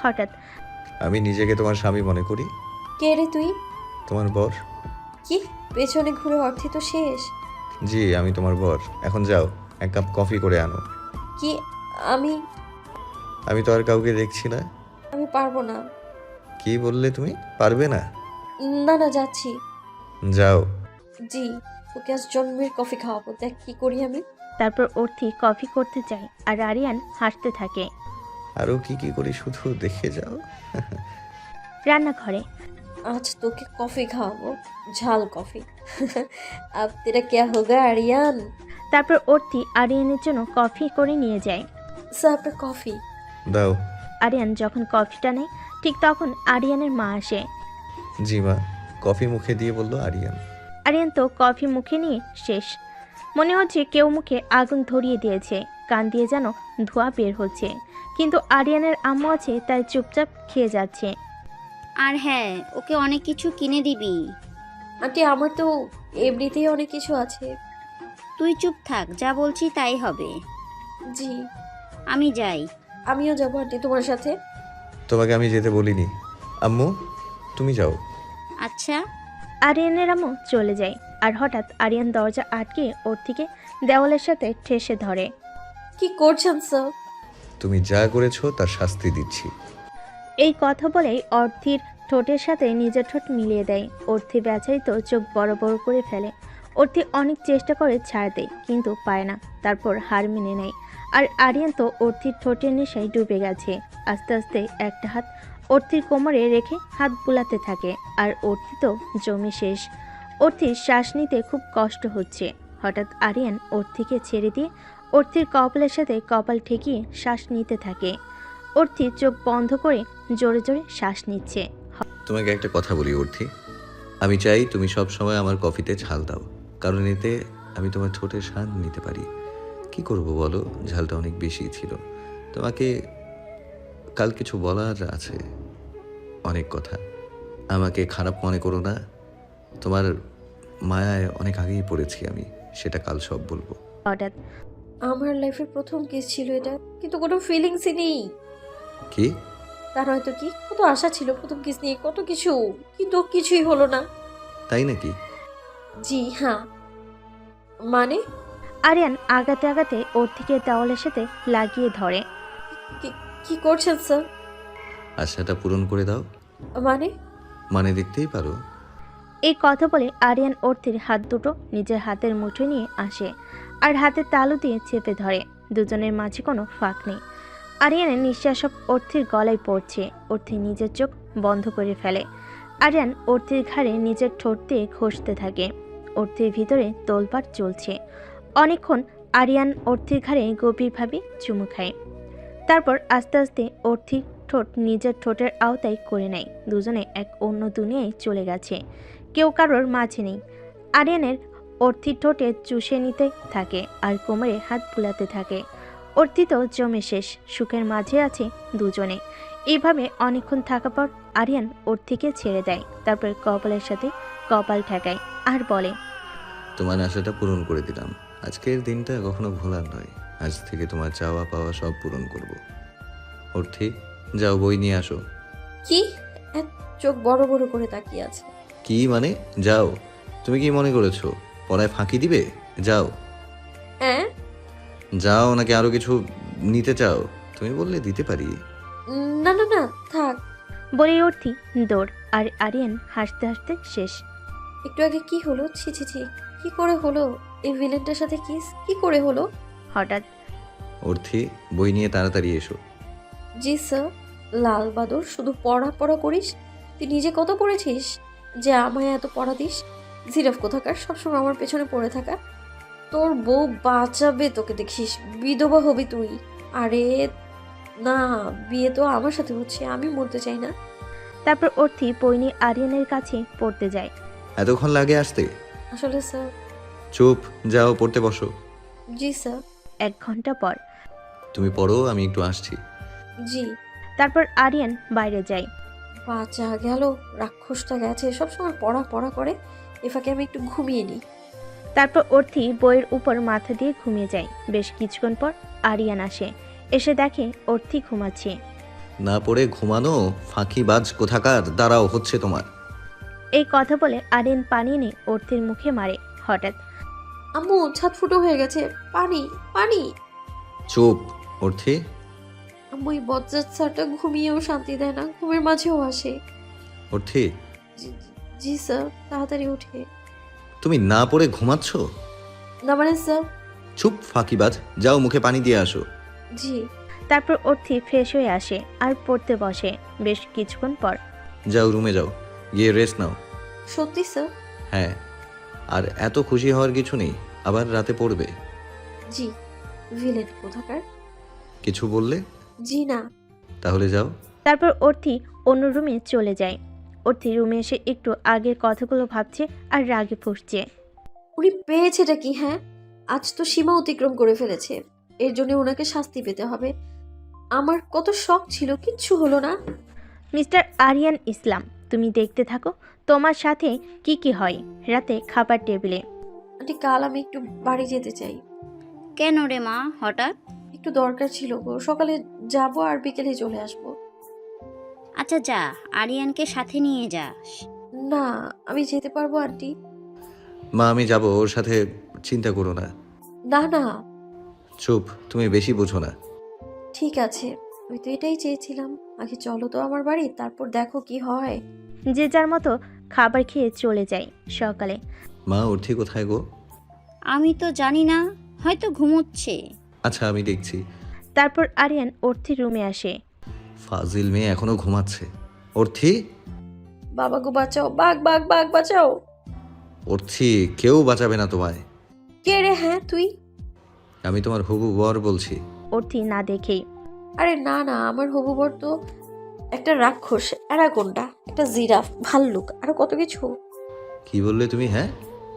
হঠাৎ আমি নিজেকে তোমার স্বামী মনে করি। কে রে তুই? তোমার বর। কি পেছনে ঘুরে অর্থি তো শেষ। জি আমি তোমার বর। এখন যাও, এক কাপ কফি করে আনো। কি? আমি তো আর কাউকে দেখছি না। আমি পারবো না। কি বললে তুমি? পারবে না? না না, যাচ্ছি। যাও। জি, তোকে আজ জন্মের কফি খাওয়াবো, দেখ কি করি আমি। তারপর অর্থি কফি করতে চায়, আর আরিয়ান হাসতে থাকে। আরো কি কি করি শুধু দেখে যাও। রান্নাঘরে आज তোকে কফি খাওয়াবো, ঝাল কফি। अब तेरा क्या होगा आर्यन? তারপর অর্থি আরিয়ানের জন্য কফি করে নিয়ে যায়। স্যার আপনার কফি। দাও। আরিয়ান যখন কফিটা নেয়, ঠিক তখন আরিয়ানের মা আসে। জি মা। কফি মুখে দিয়ে বলল আরিয়ান। আরিয়ান তো কফি মুখে নিয়ে শেষ। মনে হচ্ছে কেউ মুখে আগুন ধরিয়ে দিয়েছে, কান দিয়ে যেন ধোঁয়া বের হচ্ছে। কিন্তু আরিয়ানের আম্মু আছে, তাই চুপচাপ খেয়ে যাচ্ছে। আর হ্যাঁ, ওকে অনেক কিছু কিনে দিবি। আন্টি আমার তো এমনিতেই অনেক কিছু আছে। তুই চুপ থাক, যা বলছি তাই হবে। জি। আমি যাই। আমিও যাবো আন্টি তোমার সাথে। তোমাকে আমি যেতে বলিনি। আম্মু তুমি যাও। আচ্ছা। আরিয়ানের আম্মু চলে যায়, আর হঠাৎ আরিয়ান দরজা আটকে অর্থিকে দেওয়ালের সাথে ঠেসে ধরে। কি করছেন স্যার? তুমি যা করেছো তার শাস্তি দিচ্ছি। এই কথা বলেই অর্থির ঠোঁটের সাথে নিজের ঠোঁট মিলিয়ে দেয়। অর্থি বেচারিত চোখ বড় বড় করে ফেলে। অর্থি অনেক চেষ্টা করে ছাড়তে, কিন্তু পায় না। তারপর হার মেনে নেয়। আর আরিয়ান তো অর্থির ঠোঁটের নেশায় ডুবে গেছে। আস্তে আস্তে একটা হাত অর্থির কোমরে রেখে হাত বুলাতে থাকে, আর অর্থি তো জমে শেষ। অর্থির শ্বাস নিতে খুব কষ্ট হচ্ছে। হঠাৎ আরিয়ান অর্থিকে ছেড়ে দিয়ে অর্থির কপালের সাথে কপাল ঠেকিয়ে শ্বাস নিতে থাকে। অর্থি চোখ বন্ধ করে জোরে জোরে শ্বাস নিচ্ছে। তোমাকে একটা কথা বলি অর্থি, আমি চাই তুমি সব সময় আমার কফিতে ঝাল দাও, কারণ এতে আমি তোমার ঠোঁটের স্বাদ নিতে পারি। কি করব বলো, ঝালটা অনেক বেশি ছিল। তোমাকে কাল কিছু বলার আছে, অনেক কথা। আমাকে খারাপ মনে করো না, তোমার মায়ায় অনেক আগেই পড়েছি আমি, সেটা কাল সব বলবো। হঠাৎ আমার লাইফের প্রথম কিস ছিল এটা, কিন্তু কোনো ফিলিংসই নেই। কি? তা নয়তো কি, কত আশা ছিল প্রথম কিস নিয়ে, কত কিছু, কিন্তু কিছুই হলো না। তাই নাকি? জি হ্যাঁ। মানে? আরিয়ান আগাতে আগাতে অর্থিকে দেওয়ালের সাথে লাগিয়ে ধরে। কি করছেন স্যার? আশাটা পূরণ করে দাও। মানে দেখতেই পারো। এই কথা বলে আরিয়ান অর্থির হাত দুটো নিজের হাতের মুঠোয় নিয়ে আসে, আর হাতের তালু দিয়ে চেপে ধরে। দুজনের মাঝে কোনো ফাঁক নেই। আরিয়ানের নিঃশ্বাস সব অর্থির গলায় পড়ছে। অর্থি নিজের চোখ বন্ধ করে ফেলে। আরিয়ান অর্থির ঘাড়ে নিজের ঠোঁট দিয়ে ঘষতে থাকে। অর্থির ভিতরে তোলপাড় চলছে। অনেকক্ষণ আরিয়ান অর্থির ঘাড়ে গভীরভাবে চুমু খায়। তারপর আস্তে আস্তে অর্থির ঠোঁট নিজের ঠোঁটের আওতায় করে নেয়। দুজনে এক অন্য দুনিয়ায় চলে গেছে, কেউ কারোর মাঝে নেই। আরিয়ানের অর্থির ঠোঁটে চুষে নিতে থাকে আর কোমরে হাত বুলাতে থাকে। অর্থি তো জমে শেষ, সুখের মাঝে আছে দুজনে। এইভাবে অনেকক্ষণ থাকার পর আরিয়ান অর্থিকে ছেড়ে দেয়, তারপর কপালের সাথে কপাল ঠেকায় আর বলে, তোমার আশাটা পূরণ করে দিলাম। আজকের দিনটা কখনো ভোলার নয়। আজ থেকে তোমার চাওয়া পাওয়া সব পূরণ করব। অর্থি, যাও বই নিয়ে আসো। কি? এক চোখ বড় বড় করে তাকিয়ে আছে। কি মানে? যাও। তুমি কি মনে করেছো পড়ায় ফাঁকি দিবে? যাও। হ্যাঁ? যাও, নাকি আরো কিছু নিতে চাও? তুমি বললে দিতে পারি। না না না, থাক। বলেই অর্থি দৌড়, আর আরিয়ান হাসতে হাসতে শেষ। একটু আগে কি হলো? ছি ছি ছি, কি করে হলো? এই ভিলেনটার সাথে কি করে হলো? হঠাৎ অর্থি, বই নিয়ে তাড়াতাড়ি এসো। জি স্যার। লাল বাদর, শুধু পড়া পড়া করিস। তুই নিজে কত পড়েছিস যে আমায় এত পড়া দিস? জিরাফ কোথাকার, সবসময় আমার পেছনে পড়ে থাকা। তোর বউ বাঁচাবে তোকে, দেখিস বিধবা হবি তুই। আরে না, বিয়ে তো আমার সাথে হচ্ছে, আমি মরতে চাই না। তারপর অর্থি বই নিয়ে আরিয়ানের কাছে পড়তে যায়। এতক্ষণ লাগে আসতে? আসলে স্যার। চুপ, যাও পড়তে বসো। জি স্যার। 1 ঘন্টা পর তুমি পড়ো, আমি একটু আসছি। জি। তারপর আরিয়ান বাইরে যায়। বাঁচা গেল, রাক্ষসটা গেছে। সবসময় পড়া পড়া করে, এ ফাঁকে আমি একটু ঘুমিয়ে নিই। তারপর অর্থি বইয়ের উপর মাথা দিয়ে ঘুমিয়ে যায়। বেশ কিছুক্ষণ পর আরিয়ান আসে, এসে দেখে অর্থি ঘুমাচ্ছে। না পড়ে ঘুমানো ফাঁকিবাজ কোথাকার, দাঁড়াও, হচ্ছে তোমার। এই কথা বলে আরিয়ান পানি এনে অর্থির মুখে মারে। হঠাৎ আম্মু, ছাদ ফুটো হয়ে গেছে, পানি পানি। চুপ অর্থি। আম্মু, এই বজ্জাত স্যারটা ঘুমিয়েও শান্তি দেয় না, ঘুমের মাঝেও আসে। অর্থি, জি স্যার। তাড়াতাড়ি উঠে। তুমি না পড়ে ঘুমাচ্ছ? না মানে স্যার। চুপ ফাঁকিবাজ, যাও মুখে পানি দিয়ে আসো। জি। তারপর অর্থি ফ্রেশ হয়ে আসে আর পড়তে বসে। বেশ কিছুক্ষণ পর যাও রুমে যাও, গিয়ে রেস্ট নাও। সত্যি স্যার? হ্যাঁ, আর এত খুশি হওয়ার কিছু নেই, আবার রাতে পড়বে। জি। ভিলেন কোথাকার। কিছু বললে? জি না। তাহলে যাও। তারপর অর্থি অন্য রুমে চলে যায়। অর্থি রুমে এসে একটু আগের কথাগুলো ভাবছে আর রাগে ফুঁসছে। উনি পেয়েছেটা কি? হ্যাঁ, আজ তো সীমা অতিক্রম করে ফেলেছে, এর জন্য ওনাকে শাস্তি পেতে হবে। আমার কত শখ ছিল, কিচ্ছু হলো না। মিস্টার আরিয়ান ইসলাম, তুমি দেখতে থাকো তোমার সাথে কি কি হয় রাতে খাবার টেবিলে। আন্টি, কাল আমি একটু বাড়ি যেতে চাই। কেন রে মা, হঠাৎ? একটু দরকার ছিল গো, সকালে যাব আর বিকেলে চলে আসবো। আচ্ছা যা, আরিয়ানকে সাথে নিয়ে যাস। না, আমি যেতে পারবো আন্টি। মা, আমি যাব ওর সাথে, চিন্তা করো না। না না। চুপ, তুমি বেশি বুঝো না। ঠিক আছে, আমি তো এটাই চেয়েছিলাম। আগে চলো তো আমার বাড়ি, তারপর দেখো কি হয়। যে যার মতো খাবার খেয়ে চলে যায়। সকালে মা, অর্থি কোথায় গো? আমি তো জানি না, হয়তো ঘুমোচ্ছে। আচ্ছা, আমি দেখছি। তারপর আরিয়ান অর্থির রুমে আসে। ফাজিল মেয়ে এখনো ঘুমাচ্ছে। অর্থি, বাবা গো বাঁচাও, বাঘ বাঘ বাঘ বাঁচাও। অর্থি, কেউ বাঁচাবে না তোমায়। কে রে? হ্যাঁ তুই? আমি তোমার হবু বর বলছি। অর্থি না দেখেই। আরে না না, আমার হবু বর তো একটা রাক্ষস, অ্যানাকোন্ডা, একটা জিরাফ, ভাল্লুক, আরো কত কিছু। কি বললে তুমি? হ্যাঁ,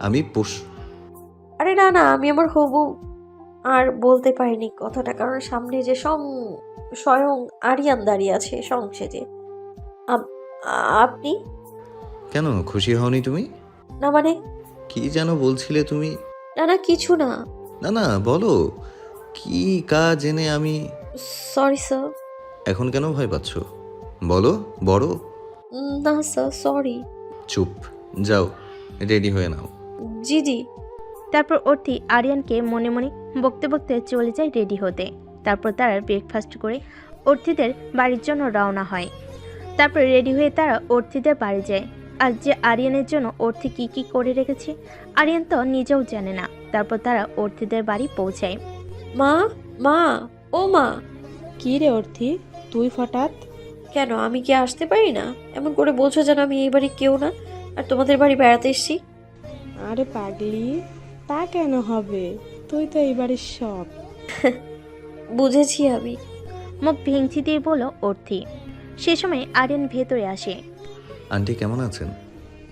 আমি আরে না না, আমি আমার হবু আর বলতে পারিনি কথাটা, কারণ সামনে যে স্বয়ং আরিয়ান দাঁড়িয়ে আছে সংসেজে। আপনি? কেন খুশি হওনি তুমি? না মানে? কি যেন বলছিলে তুমি? না না, কিছু না। না না, বলো কি কাজ এনে আমি। Sorry sir. এখন কেন ভয় পাচ্ছ? বলো, বড়। না স্যার, সরি। চুপ, যাও রেডি হয়ে নাও। জি জি। তারপর অর্থি আরিয়ানকে মনে মনে বকতে বকতে চলে যায় রেডি হতে। তারপর তারা ব্রেকফাস্ট করে অর্থিদের বাড়ির জন্য রওনা হয়। তারপর রেডি হয়ে তারা অর্থিদের বাড়ি যায়। আর যে আরিয়ানের জন্য অর্থি কি কি করে রেখেছে আরিয়ান তো নিজেও জানে না। তারপর তারা অর্থিদের বাড়ি পৌঁছায়। মা, মা, ও মা। কি রে অর্থি, তুই হঠাৎ? কেন, আমি কি আসতে পারি না? এমন করে বলছো যেন আমি এই বাড়ি কেউ না, আর তোমাদের বাড়ি বেড়াতে এসেছি। আরে পাগলি, তা কেন হবে? তুই তো এই বাড়ির সব। বুঝেছি আমি। মুখ ভেঙচি দিয়ে বলল অর্থি। সে সময় আরিয়ান ভেতরে আসে। আন্টি কেমন আছেন?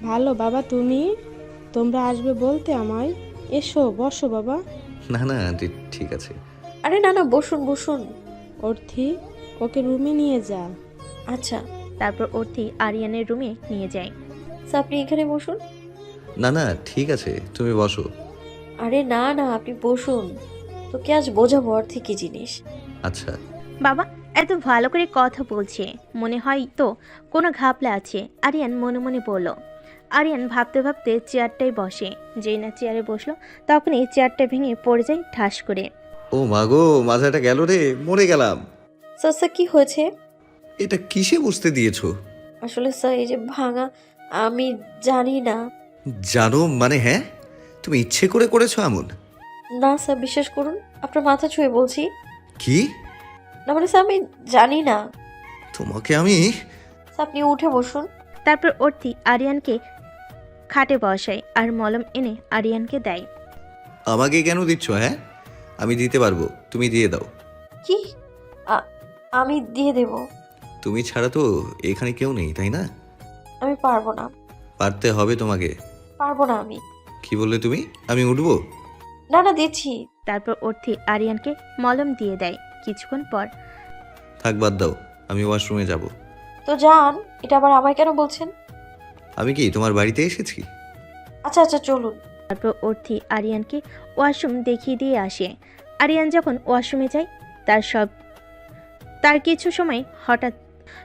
ভালো বাবা, তুমি? তোমরা আসবে বলতে আমায়। এসো বসো বাবা। না না আন্টি, ঠিক আছে। আরে না না, বসুন বসুন। অর্থি, ওকে রুমে নিয়ে যা। আচ্ছা তারপর অর্থি আরিয়ানের রুমে নিয়ে যায়। স্যার আপনি এখানে বসুন। না না ঠিক আছে, তুমি বসো। আরে না না, আপনি বসুন। তোকে আজ বোঝাবো অর্থে কি জিনিস। আচ্ছা। বাবা এত ভালো করে কথা বলছে, মনে হয় তো কোনো ঘাপলা আছে, আরিয়ান মনে মনে বলল। আরিয়ান ভাবতে ভাবতে চেয়ারটায় বসে। যেই না চেয়ারে বসলো তখনই চেয়ারটা ভেঙে পড়ে যায় ঠাস করে। ও মাগো, মাথাটা গেল রে, মরে গেলাম। স্যার স্যার কি হয়েছে? এটা কিসে বসতে দিয়েছো? আসলে স্যার এই যে ভাঙা, আমি জানি না। জানো মানে? হ্যাঁ, তুমি ইচ্ছে করে করেছো এমন? না স্যার, বিশ্বাস করুন, আপনার মাথা ছুঁয়ে বলছি। কি? না মানে স্যার আমি জানি না। তোমাকে আমি... স্যার আপনি উঠে বসুন। তারপর অর্থি আরিয়ানকে খাটে বসায় আর মলম এনে আরিয়ানকে দেয়। আমাকে কেন দিচ্ছ? হ্যাঁ, আমি দিতে পারবো, তুমি দিয়ে দাও। কি? আমি দিয়ে দেব? তুমি ছাড়া তো এখানে কেউ নেই, তাই না? আমি পারবো না। পারতে হবে তোমাকে। পারবো না আমি। কি বললে তুমি? আমি উঠবো? না না, দিচ্ছি। তারপর অর্থি আরিয়ানকে মলম দিয়ে দেয়। কিছুক্ষণ পর থাক, বাদ দাও, আমি ওয়াশরুমে যাব। তো যান, এটা আবার আমায় কেন বলছেন? আমি কি তোমার বাড়িতে এসেছি? আচ্ছা আচ্ছা চলুন। তারপর অর্থি আরিয়ানকে ওয়াশরুম দেখিয়ে দিয়ে আসে। আরিয়ান যখন ওয়াশরুমে যায় তার কিছু সময় হঠাৎ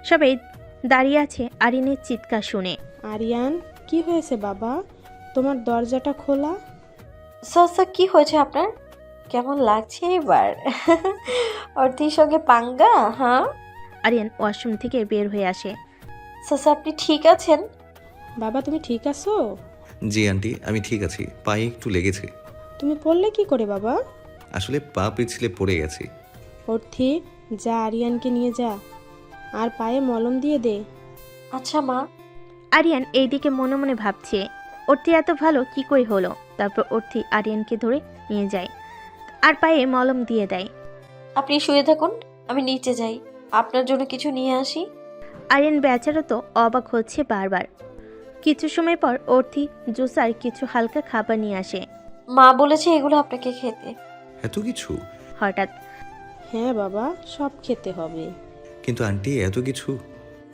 সবাই দাঁড়িয়ে আছে আরিয়ানের চিৎকার শুনে। আরিয়ান, কি হয়েছে বাবা? তোমার দরজাটা খোলা। স্যার স্যার কি হয়েছে আপনার? কেমন লাগছে এবার? অর্থের সঙ্গে পাঙ্গা? হ্যাঁ। আরিয়ান ওয়াশরুম থেকে বের হয়ে আসে। স্যার স্যার আপনি ঠিক আছেন? বাবা তুমি ঠিক আছো? জি আন্টি, আমি ঠিক আছি, পায়ে একটু লেগেছে। তুমি পড়লে কি করে বাবা? আসলে পা পিছলে পড়ে গেছে। অর্থি, যা আরিয়ানকে নিয়ে যা, আর পায়ে মলম দিয়ে দে। আচ্ছা মা। আরিয়ান এইদিকে মনে মনে ভাবছে অর্থি এত ভালো কি করে হলো। তারপর অর্থি আরিয়ানকে ধরে নিয়ে যায় আর পায়ে মলম দিয়ে দেয়। আপনি শুয়ে থাকুন, আমি নিচে যাই, আপনার জন্য কিছু নিয়ে আসি। আরিয়ান বেচারা তো অবাক হচ্ছে বারবার। কিছু সময় পর অর্থি জুস আর কিছু হালকা খাবার নিয়ে আসে। মা বলেছে এগুলো আপনাকে খেতে। এত কিছু? হঠাৎ হ্যাঁ বাবা, সব খেতে হবে। কিন্তু আন্টি এত কিছু?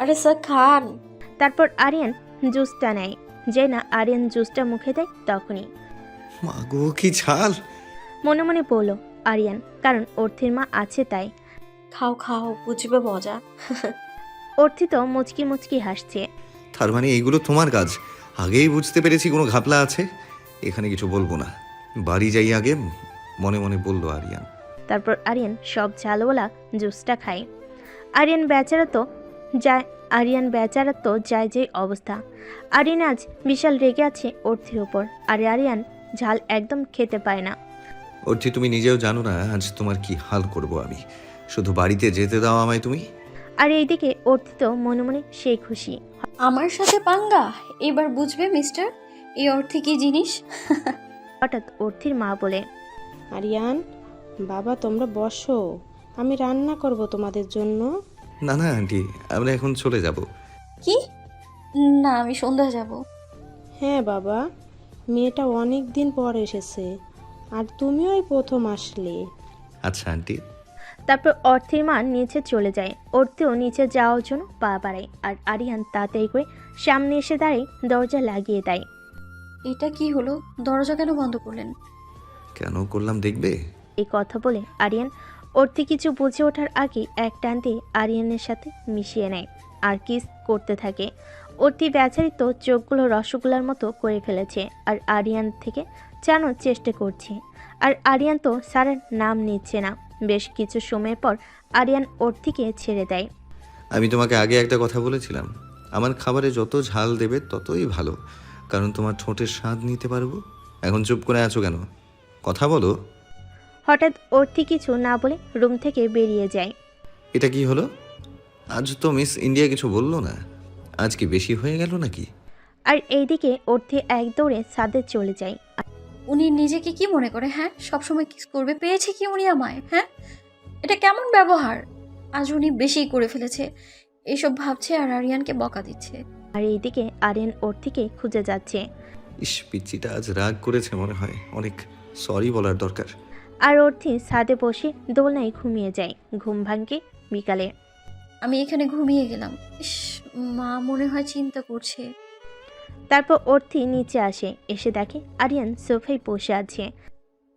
আরে স্যার খান। তারপর আরিয়ান জুসটা নেয়। যে না আরিয়ান জুসটা মুখে দেয় তখনই মাগো কি ঝাল! মনে মনে বলল আরিয়ান, কারণ অর্থির মা আছে তাই। খাও খাও, বুঝবে মজা। অর্থি তো মুচকি মুচকি হাসছে। তার মানে এইগুলো তোমার কাজ? আগেই বুঝতে পেরেছি কোনো ঘাপলা আছে। এখানে কিছু বলবো না, বাড়ি যাই আগে, মনে মনে বলল আরিয়ান। তারপর আরিয়ান সব ঝালওয়ালা জুসটা খায়। আরিয়ান বেচারা তো যায় যে অবস্থা। আরিয়ান আজ বিশাল রেগে আছে অর্থির ওপর, আর আরিয়ান ঝাল একদম খেতে পায় না। অর্থি, তুমি নিজেও জানো না আজ তোমার কি হাল করব আমি। শুধু বাড়িতে যেতে দাও আমায় তুমি। আর এইদিকে অর্থি তো মনে মনে সেই খুশি। আমার সাথে পাঙ্গা? এবার বুঝবে মিস্টার, এই অর্থে কি জিনিস। হঠাৎ অর্থির মা বলে, আরিয়ান, বাবা তোমরা বসো, আমি রান্না করব তোমাদের জন্য। না না আন্টি, আমরা এখন চলে যাব। কি? না, আমি সন্ধ্যা যাব। হ্যাঁ বাবা, মেয়েটা অনেক দিন পর এসেছে, আর তুমিও এই প্রথম আসলে। আচ্ছা আন্টি। তারপর অর্থির মা নিচে চলে যায়। অর্থেও নিচে যাওয়ার জন্য পা বাড়ায়, আর আরিয়ান তাড়াতাড়ি করে সামনে এসে দাঁড়িয়ে দরজা লাগিয়ে দেয়। এটা কি হলো? দরজা কেন বন্ধ করলেন? কেন করলাম দেখবে? এই কথা বলে আরিয়ান অর্থি কিছু বুঝে ওঠার আগে এক টান দিয়ে আরিয়ানের সাথে মিশিয়ে নেয় আর কিস করতে থাকে। অর্থি বেচারি তো চোখগুলো রসগোল্লার মতো করে ফেলেছে আর আরিয়ান থেকে জানার চেষ্টা করছে, আর আরিয়ান তো স্যারের নাম নিচ্ছে না। বেশ কিছু সময় পর আরিয়ান অর্থিকে ছেড়ে দেয়। আমি তোমাকে আগে একটা কথা বলেছিলাম, আমার খাবারে যত ঝাল দেবে ততই ভালো, কারণ তোমার ঠোঁটের স্বাদ নিতে পারবো। এখন চুপ করে আছো কেন? কথা বলো। হঠাৎ অর্থি কিছু না বলে রুম থেকে বেরিয়ে যায়। এটা কি হলো? আজ তো মিস ইন্ডিয়া কিছু বললো না, আজ কি বেশি হয়ে গেল নাকি? আর এইদিকে অর্থি এক দৌড়ে ছাদে চলে যায়। উনি নিজেকে কি মনে করে? হ্যাঁ, সবসময় কিস করবে, পেয়েছে কি উনি আমায়? হ্যাঁ, এটা কেমন ব্যবহার? আজ উনি বেশিই করে ফেলেছে, এইসব ভাবছে আর আরিয়ানকে বকা দিচ্ছে। আর এইদিকে আরিয়ান অর্থিকে খুঁজে যাচ্ছে। ইস, পিচ্চিটা আজ রাগ করেছে মনে হয়, অনেক সরি বলার দরকার। আর অর্থি ছাদে বসে দোলনায় ঘুমিয়ে যায়। ঘুম ভাঙে বিকালে। আমি এখানে ঘুমিয়ে গেলাম। ইস, মা মনে হয় চিন্তা করছে। তারপর অর্থি নিচে আসে, এসে দেখে আরিয়ান সোফায় বসে আছে।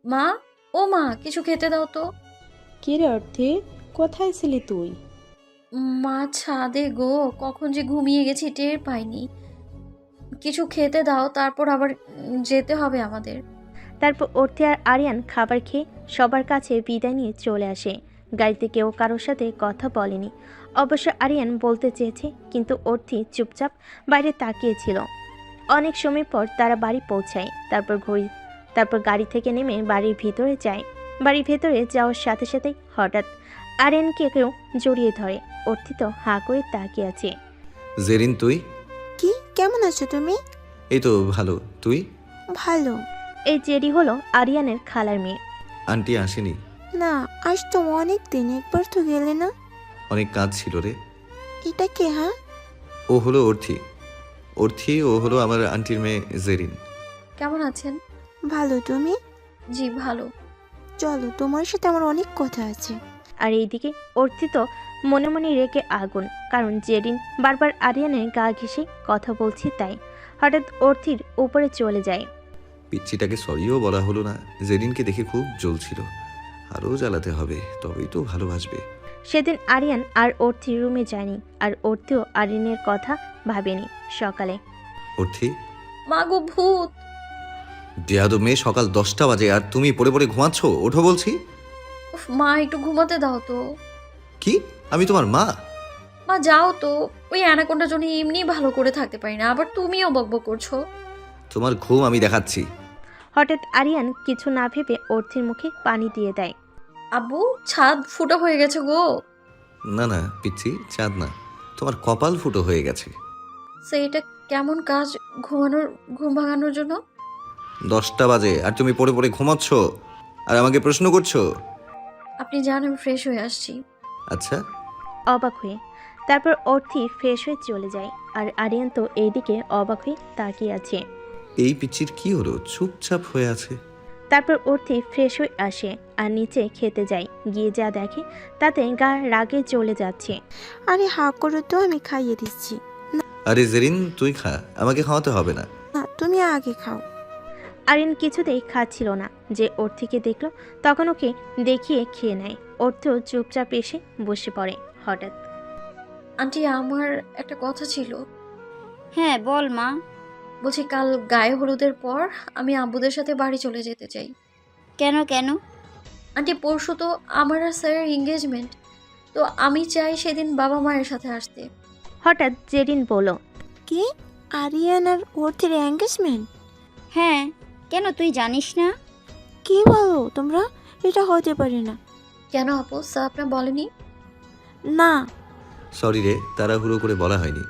মা, ও মা, কিছু খেতে দাও তো। কি রে অর্থি, কোথায় ছিলি তুই? মা ছাদে গো, কখন যে ঘুমিয়ে গেছি টের পাইনি। কিছু খেতে দাও, তারপর আবার যেতে হবে আমাদের। তারপর অর্থি আর আরিয়ান খাবার খেয়ে সবার কাছে বিদায় নিয়ে চলে আসে। গাড়িতে কেউ কারোর সাথে কথা বলেনি। অবশ্য আরিয়ান বলতে চেয়েছে, কিন্তু অর্থি চুপচাপ বাইরে তাকিয়েছিল। অনেক সময় পর তারা বাড়ি পৌঁছায়। তারপর গাড়ি থেকে নেমে বাড়ির ভিতরে যায়। বাড়ির ভেতরে যাওয়ার সাথে সাথেই হঠাৎ আরিয়ানকে কেউ জড়িয়ে ধরে। অর্থি তো হাঁ করে তাকিয়ে আছে। জেরিন, তুই? কি, কেমন আছো তুমি? এই তো ভালো, তুই? ভালো। এই জেরি হলো আরিয়ানের খালার মেয়ে। আন্টি আসেনি? না, আজ তো অনেক দিন, একবার তো গেলে না। অনেক কাজ ছিল রে। এটা কে? হ্যাঁ, ও হলো অর্থি। ও হলো আমার আন্টির মেয়ে জেরিন। কেমন আছেন? ভালো, তুমি? জি ভালো। চলো, তোমার সাথে আমার অনেক কথা আছে। আর এইদিকে অর্থি তো মনে মনে রেখে আগুন, কারণ জেরিন বারবার আরিয়ানের গা ঘেঁষে কথা বলছে তাই। হঠাৎ অর্থির উপরে চলে যায়। পিচ্চিটাকে সরিও বলা হলো না। জেরিনকে দেখে খুব জ্বলছিল, আরও জ্বালাতে হবে, তবেই তো ভালোবাসবে। সেদিন আরিয়ান আর অর্থি রুমে যায়নি, আর অর্থিও আরিয়ানের কথা ভাবেনি। সকালে অর্থি, মা গো, ভূত! দেয়াদো মেয়ে, সকাল 10টা বাজে আর তুমি পড়ে পড়ে ঘুমাচ্ছ। ওঠো বলছি। উফ, মা একটু ঘুমাতে দাও তো। কি, আমি তোমার মা? মা যাও তো, ওই অ্যানাকোন্ডার জন্য এমনি ভালো করে থাকতে পারি না, আবার তুমিও বকবক করছো। তোমার ঘুম আমি দেখাচ্ছি। হঠাৎ আরিয়ান কিছু না ভেবে অর্থির মুখে পানি দিয়ে দেয়। আব্বু, ছাদ ফুটো হয়ে গেছে গো। না না পিচ্ছি, চাঁদ না, তোমার কপাল ফুটো হয়ে গেছে। এটা কেমন কাজ ঘুম ভাঙানোর জন্য? 10টা বাজে আর তুমি পড়ে পড়ে ঘুমাচ্ছ আর আমাকে প্রশ্ন করছো। আপনি জান, আমি ফ্রেশ হয়ে আসছি। আচ্ছা। অবাক হয়ে তারপর অর্থি ফ্রেশ হয়ে চলে যায়। আর আরিয়ান তো এইদিকে অবাক হয়ে তাকিয়ে আছে। এই পিচ্চির কি হলো, চুপচাপ হয়ে আছে? তারপর অর্থি ফ্রেশ হয়ে আসে আর নিচে খেতে যায়। গিয়ে যা দেখে তাতে গা রাগে চলে যাচ্ছে। আরে হা করো তো, আমি খাইয়ে দিচ্ছি। আরে জেরিন, তুই খা, আমাকে খাওয়াতে হবে না। না, তুমি আগে খাও। আরিয়ান কিছুতেই খাচ্ছিল না। যে অর্থিকে দেখলো তখন ওকে দেখিয়ে খেয়ে নেয়। অর্থও চুপচাপ এসে বসে পড়ে। হঠাৎ আন্টি, আমার একটা কথা ছিল। হ্যাঁ বল মা। বলছি, কাল গায়ে হলুদের পর আমি আব্বুদের সাথে বাড়ি চলে যেতে চাই। কেন কেন? আন্টি, পরশু তো আমার আর স্যারের এঙ্গেজমেন্ট, তো আমি চাই সেদিন বাবা মায়ের সাথে আসতে। হঠাৎ জেরিন বলল, কি, আরিয়ান আর অর্থের এঙ্গেজমেন্ট? হ্যাঁ, কেন তুই জানিস না? কি বলো তোমরা? এটা হতে পারে না। কেন আপু, স্যার আপনার বলেনি? না। সরি রে, তাড়াহুড়ো করে বলা হয়নি।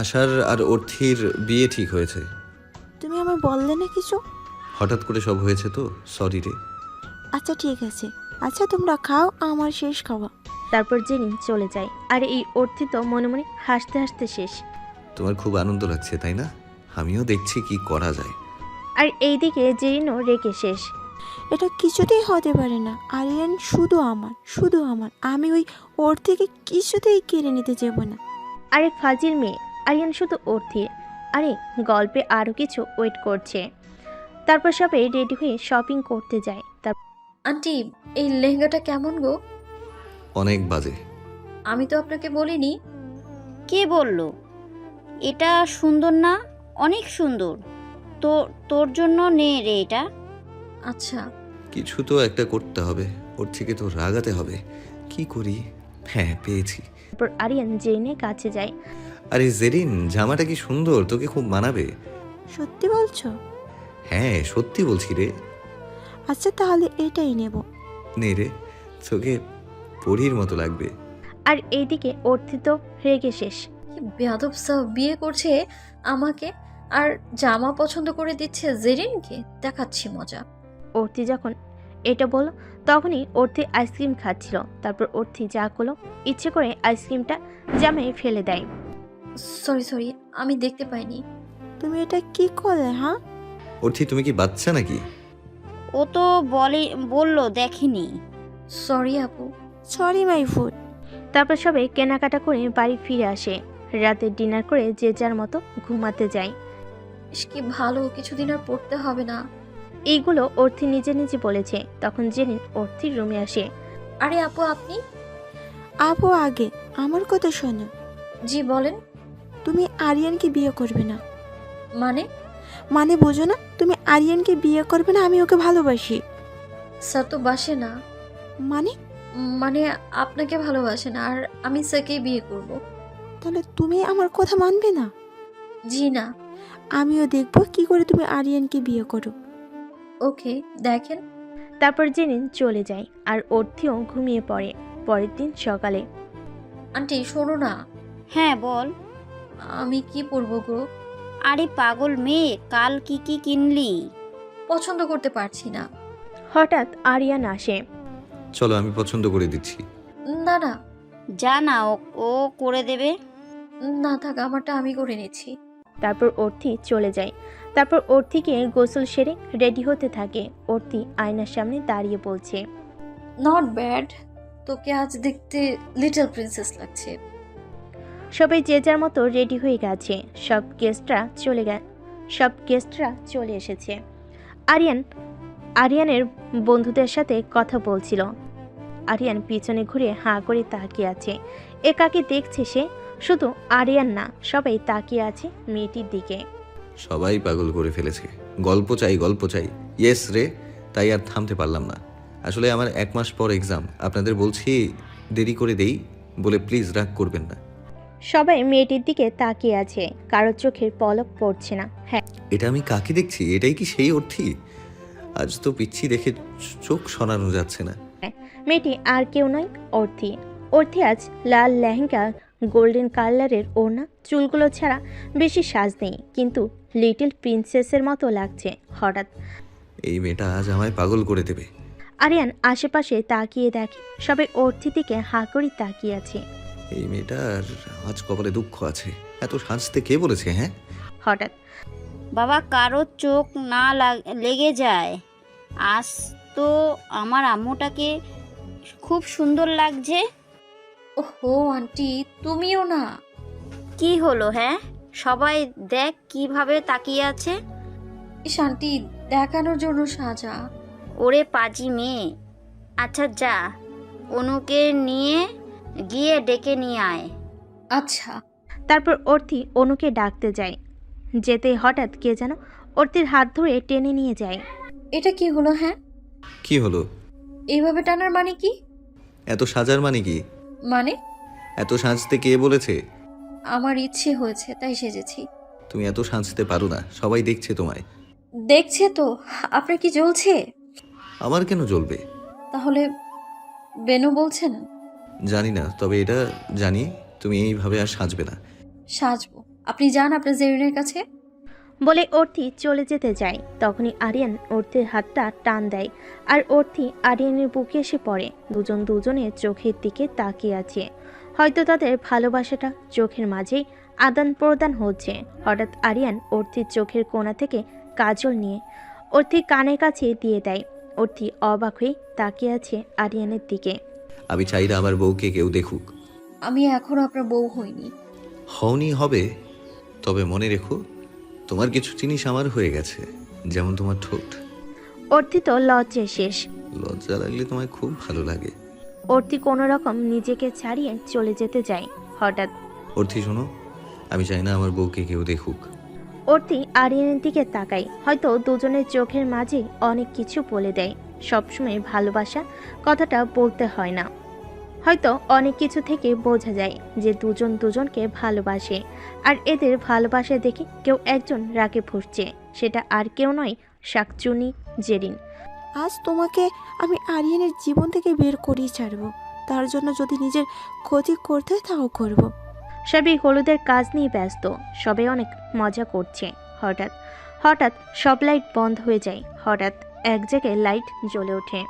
আশার আর অর্থির বিয়ে ঠিক হয়েছে। তুমি আমার বললে না কিছু? হঠাৎ করে সব হয়েছে তো, সরি রে। আচ্ছা ঠিক আছে, আচ্ছা তোমরা খাও, আমার শেষ খাওয়া। তারপর জেরিন চলে যায়। আর এই অর্থি তো মনে মনে হাসতে হাসতে শেষ। তোমার খুব আনন্দ লাগছে তাই না? আমিও দেখছি কি করা যায়। আর এইদিকে জেরিনও রেগে শেষ। এটা কিছুতেই হতে পারে না। আরিয়ান শুধু আমার, শুধু আমার। আমি ওই ওর থেকে কিছুতেই কেড়ে নিতে যাব না। আরে ফাজিল মেয়ে, আরিয়ান শুধু অর্থির। আরে গল্পে আরও কিছু ওয়েট করছে। তারপর সবাই রেডি হয়ে শপিং করতে যায়। আন্টি, এই লেহেঙ্গাটা কেমন গো? অনেক বাজে। আমি তো আপনাকে বলিনি। কে বললো? এটা সুন্দর না? অনেক সুন্দর। তো তোর জন্য নে রে এটা। আচ্ছা। কিছু তো একটা করতে হবে, ওর থেকে তো রাগাতে হবে। কি করি? হ্যাঁ, পেয়েছি। তারপর আরিয়ান জেরিনের কাছে যায়। আরে জেরিন, জামাটা কি সুন্দর, তোকে খুব মানাবে। সত্যি বলছো? হ্যাঁ সত্যি বলছি রে। আচ্ছা তাহলে এটাই নেব। নে রে, তোকে পরীর মতো লাগবে। আর এইদিকে অর্থি তো রেগে শেষ। কি বেয়াদব স্যার, বিয়ে করছে আমাকে আর জামা পছন্দ করে দিচ্ছে জেরিনকে। দেখাচ্ছি মজা। অর্থি যখন এটা বলল তখনই অর্থি আইসক্রিম খাচ্ছিল। তারপর অর্থি যা করলো, ইচ্ছে করে আইসক্রিমটা জামায় ফেলে দেয়। সরি, আমি দেখতে পাইনি। তুমি এটা কি করলে? হ্যাঁ, অর্থি তুমি কি বাচ্চা নাকি? ও তো বললো দেখেনি। সরি আপু। Sorry my food. তারপর সবাই কেনাকাটা করে বাড়ি ফিরে আসে। রাতে ডিনার করে যে যার মতো ঘুমাতে যায়। ইস, কি ভালো, কিছুদিন আর পড়তে হবে না। এইগুলো অর্থি নিজে নিজে বলেছে। তখন জেরিন অর্থির রুমে আসে। আরে আপু, আপনি? আপু আগে আমার কথা শোনো। জি বলেন। তুমি আরিয়ানকে বিয়ে করবে না। মানে? মানে বোঝো না? তুমি আরিয়ানকে বিয়ে করবে না, আমি ওকে ভালোবাসি। স্যার তো বাসে না। মানে? মানে আপনাকে ভালোবাসে না, আর আমি স্যারকেই বিয়ে করব। তাহলে তুমি আমার কথা মানবে না? জি না। আমিও দেখবো কি করে তুমি আরিয়ানকে বিয়ে করো। ওকে, দেখেন। তারপর জেরিন চলে যায় আর অর্থিও ঘুমিয়ে পড়ে। পরের দিন সকালে। আন্টি শোনো না। হ্যাঁ বল। আমি কি পরবো গো? আরে পাগল মেয়ে, কাল কি কি কিনলি? পছন্দ করতে পারছি না। হঠাৎ আরিয়ান আসে। চলো আমি পছন্দ করে দিচ্ছি। না না। যা না, ও করে দেবে। না থাক, আমারটা আমি করে নিচ্ছি। তারপর অর্থি চলে যায়। তারপর অর্থিকে গোসল সেরে রেডি হতে থাকে। অর্থি আয়নার সামনে দাঁড়িয়ে বলছে, নট ব্যাড, তোকে আজ দেখতে লিটল প্রিন্সেস লাগছে। সবাই যে যার মতো রেডি হয়ে গেছে। সব গেস্টরা চলে এসেছে। আরিয়ানের বন্ধুদের সাথে কথা বলছিল। আরিয়ান পিছনে ঘুরে হাঁ করে তাকিয়ে আছে। একাকে দেখছে সে। শুধু আরিয়ান না, সবাই তাকিয়ে আছে মেয়েটির দিকে। সবাই পাগল করে ফেলেছে। গল্প চাই, গল্প চাই। ইয়েস রে, তাই আর থামতে পারলাম না। আসলে আমার 1 মাস পর এক্সাম। আপনাদের বলছি দেরি করে দেই বলে প্লিজ রাগ করবেন না। সবাই মেয়েটির দিকে তাকিয়ে আছে। কারোর চোখের পলক পড়ছে না। হ্যাঁ, এটা আমি কাকে দেখছি? এটাই কি সেই অর্থি? আজ তো পিচ্ছি দেখে চোখ সরানো যাচ্ছে না। মেয়েটি আর কেউ নয়, অর্থি। অর্থি আজ লাল লেহেঙ্গা, গোল্ডেন কালারের ওড়না, চুলগুলো ছাড়া বেশি সাজ নেই, কিন্তু লিটল প্রিন্সেসের মতো লাগছে। হঠাৎ এই মেয়েটা আজ আমায় পাগল করে দেবে। আরিয়ান আশেপাশে তাকিয়ে দেখে সবাই অর্থির দিকে হাঁ করে তাকিয়ে আছে। এই মেয়েটার আজ কপালে দুঃখ আছে। এত সাজতে কে বলেছে? হ্যাঁ, হঠাৎ বাবা, কারোর চোখ না লেগে যায়। আজ তো আমার আম্মুটাকে খুব সুন্দর লাগছে। ওহো আন্টি, তুমিও না? কি হলো? হ্যাঁ, সবাই দেখ কিভাবে তাকিয়ে আছে। ইস আন্টি, দেখানোর জন্য সাজা। ওরে পাজি মেয়ে। আচ্ছা যা, অনুকে নিয়ে গিয়ে ডেকে নিয়ে আয়। আচ্ছা। তারপর অর্থি অনুকে ডাকতে যায়। যেতে হঠাৎ কে যেন অর্থির হাত ধরে টেনে নিয়ে যায়। এটা কি হলো? হ্যাঁ, কি হলো? এইভাবে টানার মানে কি? এত সাজার মানে কি? মানে এত সাজতে কে বলেছে? আমার ইচ্ছে হয়েছে তাই সেজেছি। তুমি এত সাজতে পারো না, সবাই দেখছে তোমায়। দেখছে তো। আপনার কি জ্বলছে? আমার কেন জ্বলবে? তাহলে বেনু বলছেন? জানি না, তবে এটা জানি তুমি এইভাবে আর সাজবে না। সাজবো। আপনি যান আপনার জেরিনের কাছে। বলে অর্থি চলে যেতে যায়। তখনই আরিয়ান অর্থির হাতটা টান দেয় আর অর্থি আরিয়ানের বুকে এসে পড়ে। দুজন দুজনের চোখের দিকে তাকিয়ে আছে। হয়তো তাদের ভালোবাসাটা চোখের মাঝেই আদান প্রদান হচ্ছে। হঠাৎ আরিয়ান অর্থির চোখের কোণা থেকে কাজল নিয়ে অর্থি কানের কাছে দিয়ে দেয়। অর্থি অবাক হয়ে তাকিয়ে আছে আরিয়ানের দিকে। আমি চাই না আমার বউকে কেউ দেখুক। আমি এখনো আপনার বউ হইনি। হওনি হবে, তবে মনে রেখো তোমার কিছু জিনিস আমার হয়ে গেছে, যেমন তোমার ঠোঁট। অর্থি তো লজ্জায় শেষ। লজ্জা লাগলে তোমায় খুব ভালো লাগে। অর্থি কোনো রকম নিজেকে ছাড়িয়ে চলে যেতে যায়। হঠাৎ অর্থি শোনো, আমি চাই না আমার বউকে কেউ দেখুক। অর্থি আরিয়ানের দিকে তাকায়। হয়তো দুজনের চোখের মাঝে অনেক কিছু বলে দেয়। সবসময় ভালোবাসা কথাটা বলতে হয় না। হয়তো অনেক কিছু থেকে বোঝা যায় যে দুজন দুজনকে ভালোবাসে। আর এদের ভালোবাসা দেখে কেউ একজন রাগে ফুটছে। সেটা আর কেউ নয়, শাকচুনি জেরিন। আজ তোমাকে আমি আরিয়ানের জীবন থেকে বের করেই ছাড়বো। তার জন্য যদি নিজের ক্ষতি করতে হয় তাও করবো। সবই হলুদের কাজ নিয়ে ব্যস্ত। সবাই অনেক মজা করছে। হঠাৎ সব লাইট বন্ধ হয়ে যায়। হঠাৎ এক জায়গায় লাইট জ্বলে ওঠে।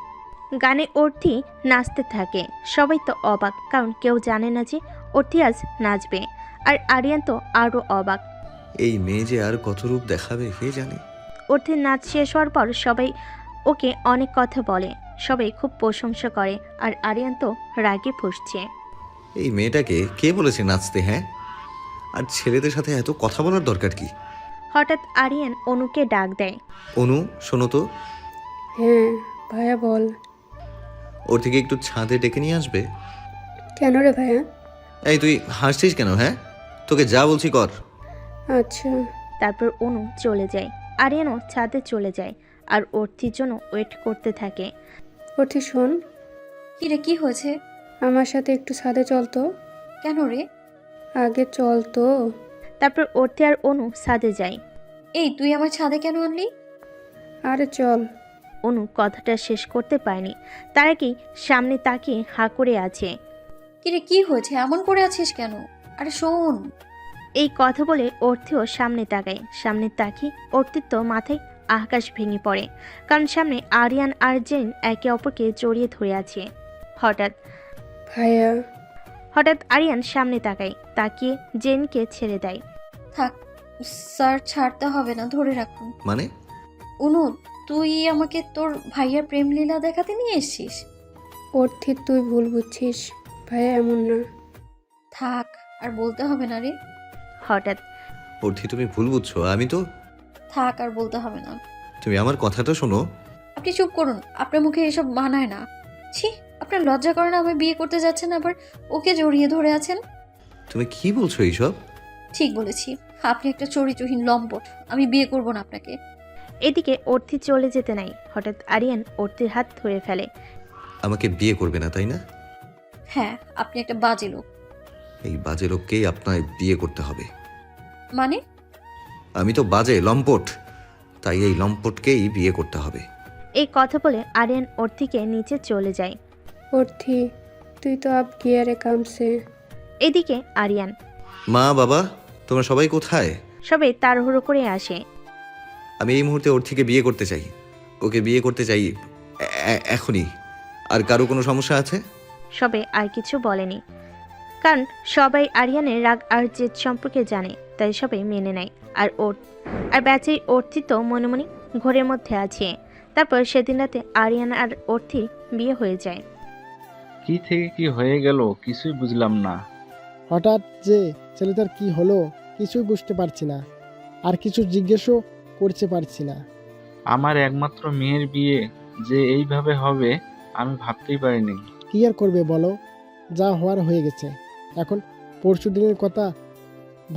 গানে অর্থি নাচতে থাকে। সবাই তো অবাক, কারণ কেউ জানে না যে অর্থি আজ নাচবে। আর আরিয়ান তো আরও অবাক। এই মেয়ে যে আর কত রূপ দেখাবে কে জানে। অর্থের নাচ শেষ হওয়ার পর সবাই ওকে অনেক কথা বলে, সবাই খুব প্রশংসা করে, আর আরিয়ান তো রাগে ফুঁসছে। এই মেয়েটাকে কে বলেছে নাচতে? হ্যাঁ, আর ছেলেদের সাথে এত কথা বলার দরকার কি? হঠাৎ আরিয়ান অনুকে ডাক দেয়। অনু, শোনো তো, হ্যাঁ ভাইয়া বল। ওর থেকে একটু ছাদে ডেকে নিয়ে আসবে? কেন রে ভাইয়া? এই তুই হাসছিস কেন? হ্যাঁ, তোকে যা বলছি কর। আচ্ছা। তারপর অনু চলে যায়, আরিয়ানও ছাদে চলে যায় আর অর্থির জন্য ওয়েট করতে থাকে। অর্থি শোন, কি রে, কি হয়েছে? আমার সাথে একটু ছাদে চল তো। কেন রে? আগে চল তো। তারপর অর্থি আর অনু ছাদে যায়। এই তুই আমার ছাদে কেন আনলি? আরে চল। অনু কথাটা শেষ করতে পারেনি, তার আগেই সামনে তাকিয়ে হাঁ করে আছে। কি রে, কি হয়েছে? এমন করে আছিস কেন? আরে শোন। এই কথা বলে অর্থিও সামনে তাকায়। সামনে তাকিয়ে অর্থির তো মাথায় আকাশ ভেঙে পড়ে, কারণ সামনে আরিয়ান আর জেন একে অপরকে জড়িয়ে ধরে আছে। ভাইয়া। হঠাৎ আরিয়ান সামনে তাকায়, তাকিয়ে জেনকে ছেড়ে দেয়। থাক স্যার, ছাড়তে হবে না, ধরে রাখুন। মানে? অনু, তুই আমাকে তোর ভাইয়ার প্রেম লীলা দেখাতে নিয়ে এসেছিস? অর্থি তুই ভুল বুঝছিস, ভাইয়া এমন না। থাক, আর বলতে হবে না রে। হঠাৎ অর্থি তুমি ভুল বুঝছো, আমি তো। থাক, আর বলতে হবে না। তুমি আমার কথাটা শোনো। আপনি চুপ করুন, আপনার মুখে এসব মানায় না। ছি, আপনার লজ্জা করে না? আমি বিয়ে করতে যাচ্ছেন, আবার ওকে জড়িয়ে ধরে আছেন। তুমি কি বলছো এইসব? ঠিক বলেছি, আপনি একটা চরিত্রহীন লম্পট। আমি বিয়ে করব না আপনাকে। এদিকে অর্থি চলে যেতে নাই, হঠাৎ আরিয়ান অর্থির হাত ধরে ফেলে। আমাকে বিয়ে করবে না তাই না? হ্যাঁ, আপনি একটা বাজে লোক। এই বাজে লোককেই আপনায় বিয়ে করতে হবে। মানে? আমি তো বাজে, লম্পট, তাই এই লম্পটকেই বিয়ে করতে হবে। এই কথা বলে আরিয়ান অর্থিকে নিচে চলে যায়। অর্থি তুই তো আপ গিয়ারে কামছে। এদিকে আরিয়ান। মা, বাবা, তোমরা সবাই কোথায়? সবাই তাড়াহুড়ো করে আসে। আমি এই মুহূর্তে অর্থিকে বিয়ে করতে চাই। ওকে বিয়ে করতে চাই এখনই। আর কারো কোনো সমস্যা আছে? সবাই আর কিছু বলেনি, কারণ সবাই আরিয়ানের রাগ আর জেদ সম্পর্কে জানে, তাই সবাই মেনে নেয়। আর ব্যাচের অর্থি তো মনে মনে ঘোরের মধ্যে আছে। তারপর সেদিন রাতে আরিয়ান আর অর্থির বিয়ে হয়ে যায়। কি থেকে কি হয়ে গেল কিছুই বুঝলাম না। হঠাৎ যে ছেলেটার কি হলো কিছুই বুঝতে পারছি না, আর কিছু জিজ্ঞেসও করতে পারছি না। আমার একমাত্র মেয়ের বিয়ে যে এইভাবে হবে আমি ভাবতেই পারিনি। কি আর করবে বলো, যা হওয়ার হয়ে গেছে। এখন পরশু দিনের কথা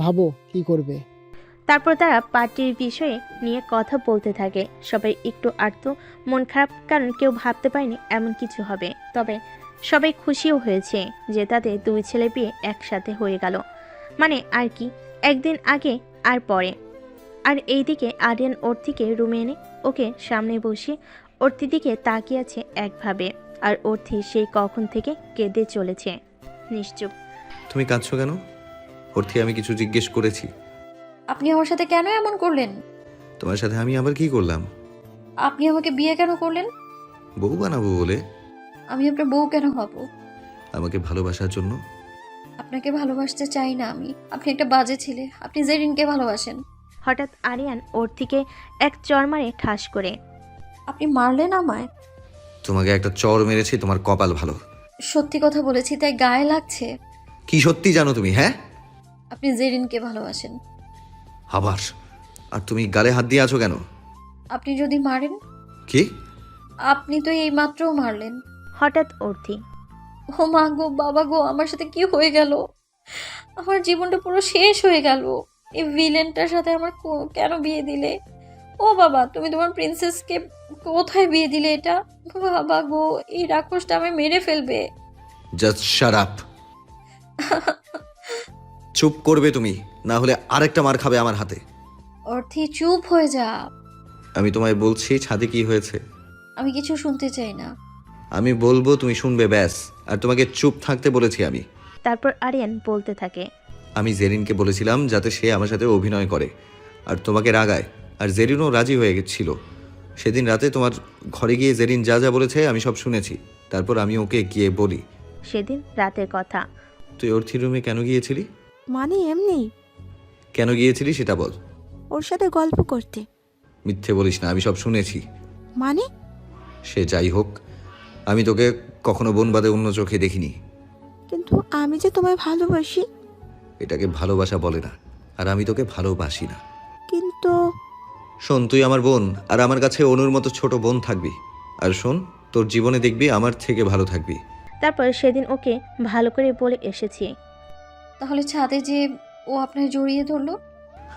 ভাবো কি করবে। তারপর তারা পার্টির বিষয়ে নিয়ে কথা বলতে থাকে। সবাই একটু আর্ত মন খারাপ, কারণ কেউ ভাবতে পারেনি এমন কিছু হবে। তবে সবাই খুশিও হয়েছে যে তাদের দুই ছেলে বিয়ে একসাথে হয়ে গেল, মানে আর কি, একদিন আগে আর পরে। আর এইদিকে আরিয়ান অর্থিকে রুমে এনে ওকে সামনে বসিয়ে অর্থির দিকে তাকিয়ে আছে একভাবে, আর অর্থি সেই কখন থেকে কেঁদে চলেছে নিশ্চুপ। তুমি কাঁদছো কেন? অর্থি, আমি কিছু জিজ্ঞেস করেছি? আপনি আমার সাথে কেন এমন করলেন? তোমার সাথে আমি আবার কি করলাম? আপনি আমাকে বিয়ে কেন করলেন? বউ বানাবো বলে। আমি আপনার বউ কেন হব? আমাকে ভালোবাসার জন্য। আপনাকে ভালোবাসতে চাই না আমি। আপনি একটা বাজে ছেলে। আপনি জেরিনকে ভালোবাসেন। হঠাৎ আরিয়ান অর্থিকে এক চর মারে ঠাস করে। আপনি মারলেন আমায়? তোমাকে একটা চর মেরেছি, তোমার কপাল ভালো। সত্যি কথা বলেছি তাই গায়ে লাগছে। কি সত্যি জানো তুমি? হ্যাঁ, আপনি জেরিনকে ভালোবাসেন। আবার? আর তুমি গালে হাত দিয়ে আছো কেন? আপনি যদি মারেন? কি? আপনি তো এই মাত্রও মারলেন। হঠাৎ অর্থি। ও মা গো, বাবা গো, আমার সাথে কি হয়ে গেল? আমার জীবনটা পুরো শেষ হয়ে গেল। এই ভিলেনটার সাথে আমার কেন বিয়ে দিলে? ও বাবা, তুমি তোমার প্রিন্সেসকে কোথায় বিয়ে দিলে? এটা বাবা গো, এই রাক্ষসটা আমায় মেরে ফেলবে। Just shut up. চুপ করবে তুমি, না হলে আরেকটা মার খাবে আমার হাতে। অর্থি চুপ হয়ে যা। আমি তোমায় বলছি ছাদে কি হয়েছে। আমি কিছু শুনতে চাই না। আমি বলবো তুমি শুনবে, ব্যাস। আর তোমাকে চুপ থাকতে বলেছি আমি। তারপর আরিয়ান বলতে থাকে। আমি জেরিনকে বলেছিলাম যাতে সে আমার সাথে অভিনয় করে আর তোমাকে রাগায়, আর জেরিনও রাজি হয়ে গেছিল। সেদিন রাতে তোমার ঘরে গিয়ে জেরিন যা যা বলেছে আমি সব শুনেছি। তারপর আমি ওকে গিয়ে বলি। সেদিন রাতের কথা। তুই অর্থির রুমে কেন গিয়েছিলি? মানে এমনি। কেন গিয়েছিলি সেটা বল। ওর সাথে গল্প করতে। মিথ্যে বলিস না, আমি সব শুনেছি। মানে? সে যাই হোক, আমি তোকে কখনো বোন বাদে অন্য চোখে দেখিনি। কিন্তু আমি যে তোমায় ভালোবাসি। এটাকে ভালোবাসা বলে না, আর আমি তোকে ভালোবাসি না। কিন্তু শোন, তুই আমার বোন, আর আমার কাছে অনুর মতো ছোট বোন থাকবি। আর শোন, তোর জীবনে দেখবি আমার থেকে ভালো থাকবি। তারপর সেদিন ওকে ভালো করে বলে এসেছি। তাহলে ছাদে যে ও আপনার জড়িয়ে ধরলো?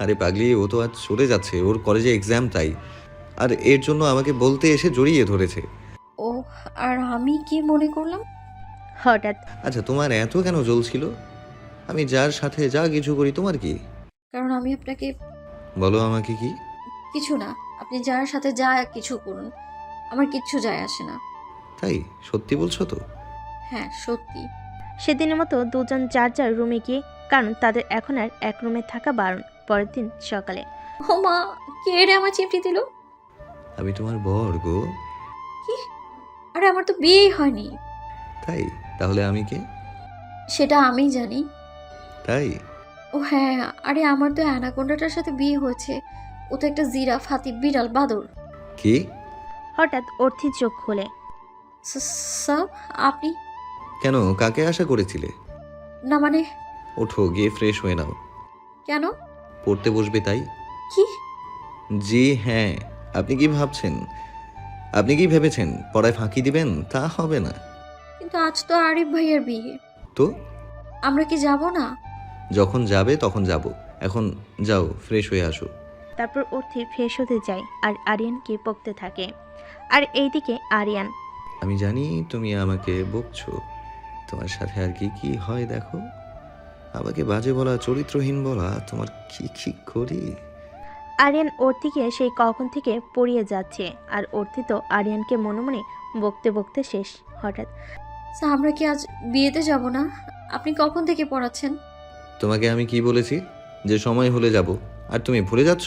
আরে পাগলি, ও তো আজ চলে যাচ্ছে, ওর কলেজে এক্সাম, তাই। আর এর জন্য আমাকে বলতে এসে জড়িয়ে ধরেছে। ও, আর আমি কি মনে করলাম? হঠাৎ আচ্ছা, তোমার এত কেন জ্বলছিল? আমি যার সাথে যা কিছু করি তোমার কি? কারণ আমি আপনাকে বলো আমাকে কি? কিছু না, আপনি যার সাথে যা কিছু করুন আমার কিচ্ছু যায় আসে না। তাই? সত্যি বলছো তো? হ্যাঁ, সত্যি। সেদিনের মতো দুজন যার যার রুমে গিয়ে, কারণ তাদের এখন আর এক রুমে থাকা বারণ। পরের দিন সকালে ও মা, কে রে আমার চিমটি দিল? আমি তোমার বর গো। কি? আরে আমার তো বিয়েই হয়নি। তাই? তাহলে আমি কে? সেটা আমি জানি। তাই? ও হ্যাঁ, আরে আমার তো অ্যানাকোন্ডাটার সাথে বিয়ে হয়েছে। ও তো একটা জিরাফ, হাতি, বিড়াল, বাদর। কি? হঠাৎ অর্থি চোখ খোলে। স্যার, আপনি? কেন, কাকে আশা করেছিলে? না মানে? ওঠো, গিয়ে ফ্রেশ হয়ে নাও। কেন? পড়তে বসবে তাই। কি? জি হ্যাঁ। আপনি কি ভাবছেন, আপনি কি ভেবেছেন পড়ায় ফাঁকি দিবেন? তা হবে না। কিন্তু আজ তো আরিফ ভাইয়ের বিয়ে। তো আমরা কি যাব না? যখন যাবে তখন যাব। এখন যাও, ফ্রেশ হয়ে আসো। তারপর অর্থি ফ্রেশ হতে যায় আর আরিয়ানকে বকতে থাকে। আর এইদিকে আরিয়ান। আমি জানি তুমি আমাকে বকছো, তোমার সাথে আর কি কি হয় দেখো। আমাকে বাজে বলা, চরিত্রহীন বলা, তোমার কি কি করি। আরিয়ান অর্থিকে সেই কখন থেকে পড়িয়ে যাচ্ছে, আর অর্থি তো আরিয়ানকে মনে মনে বকতে বকতে শেষ। হঠাৎ স্যার, আমরা কি আজ বিয়েতে যাব না? আপনি কখন থেকে পড়াচ্ছেন? তোমাকে আমি কি বলেছি যে সময় হলে যাব, আর তুমি ভুলে যাচ্ছ?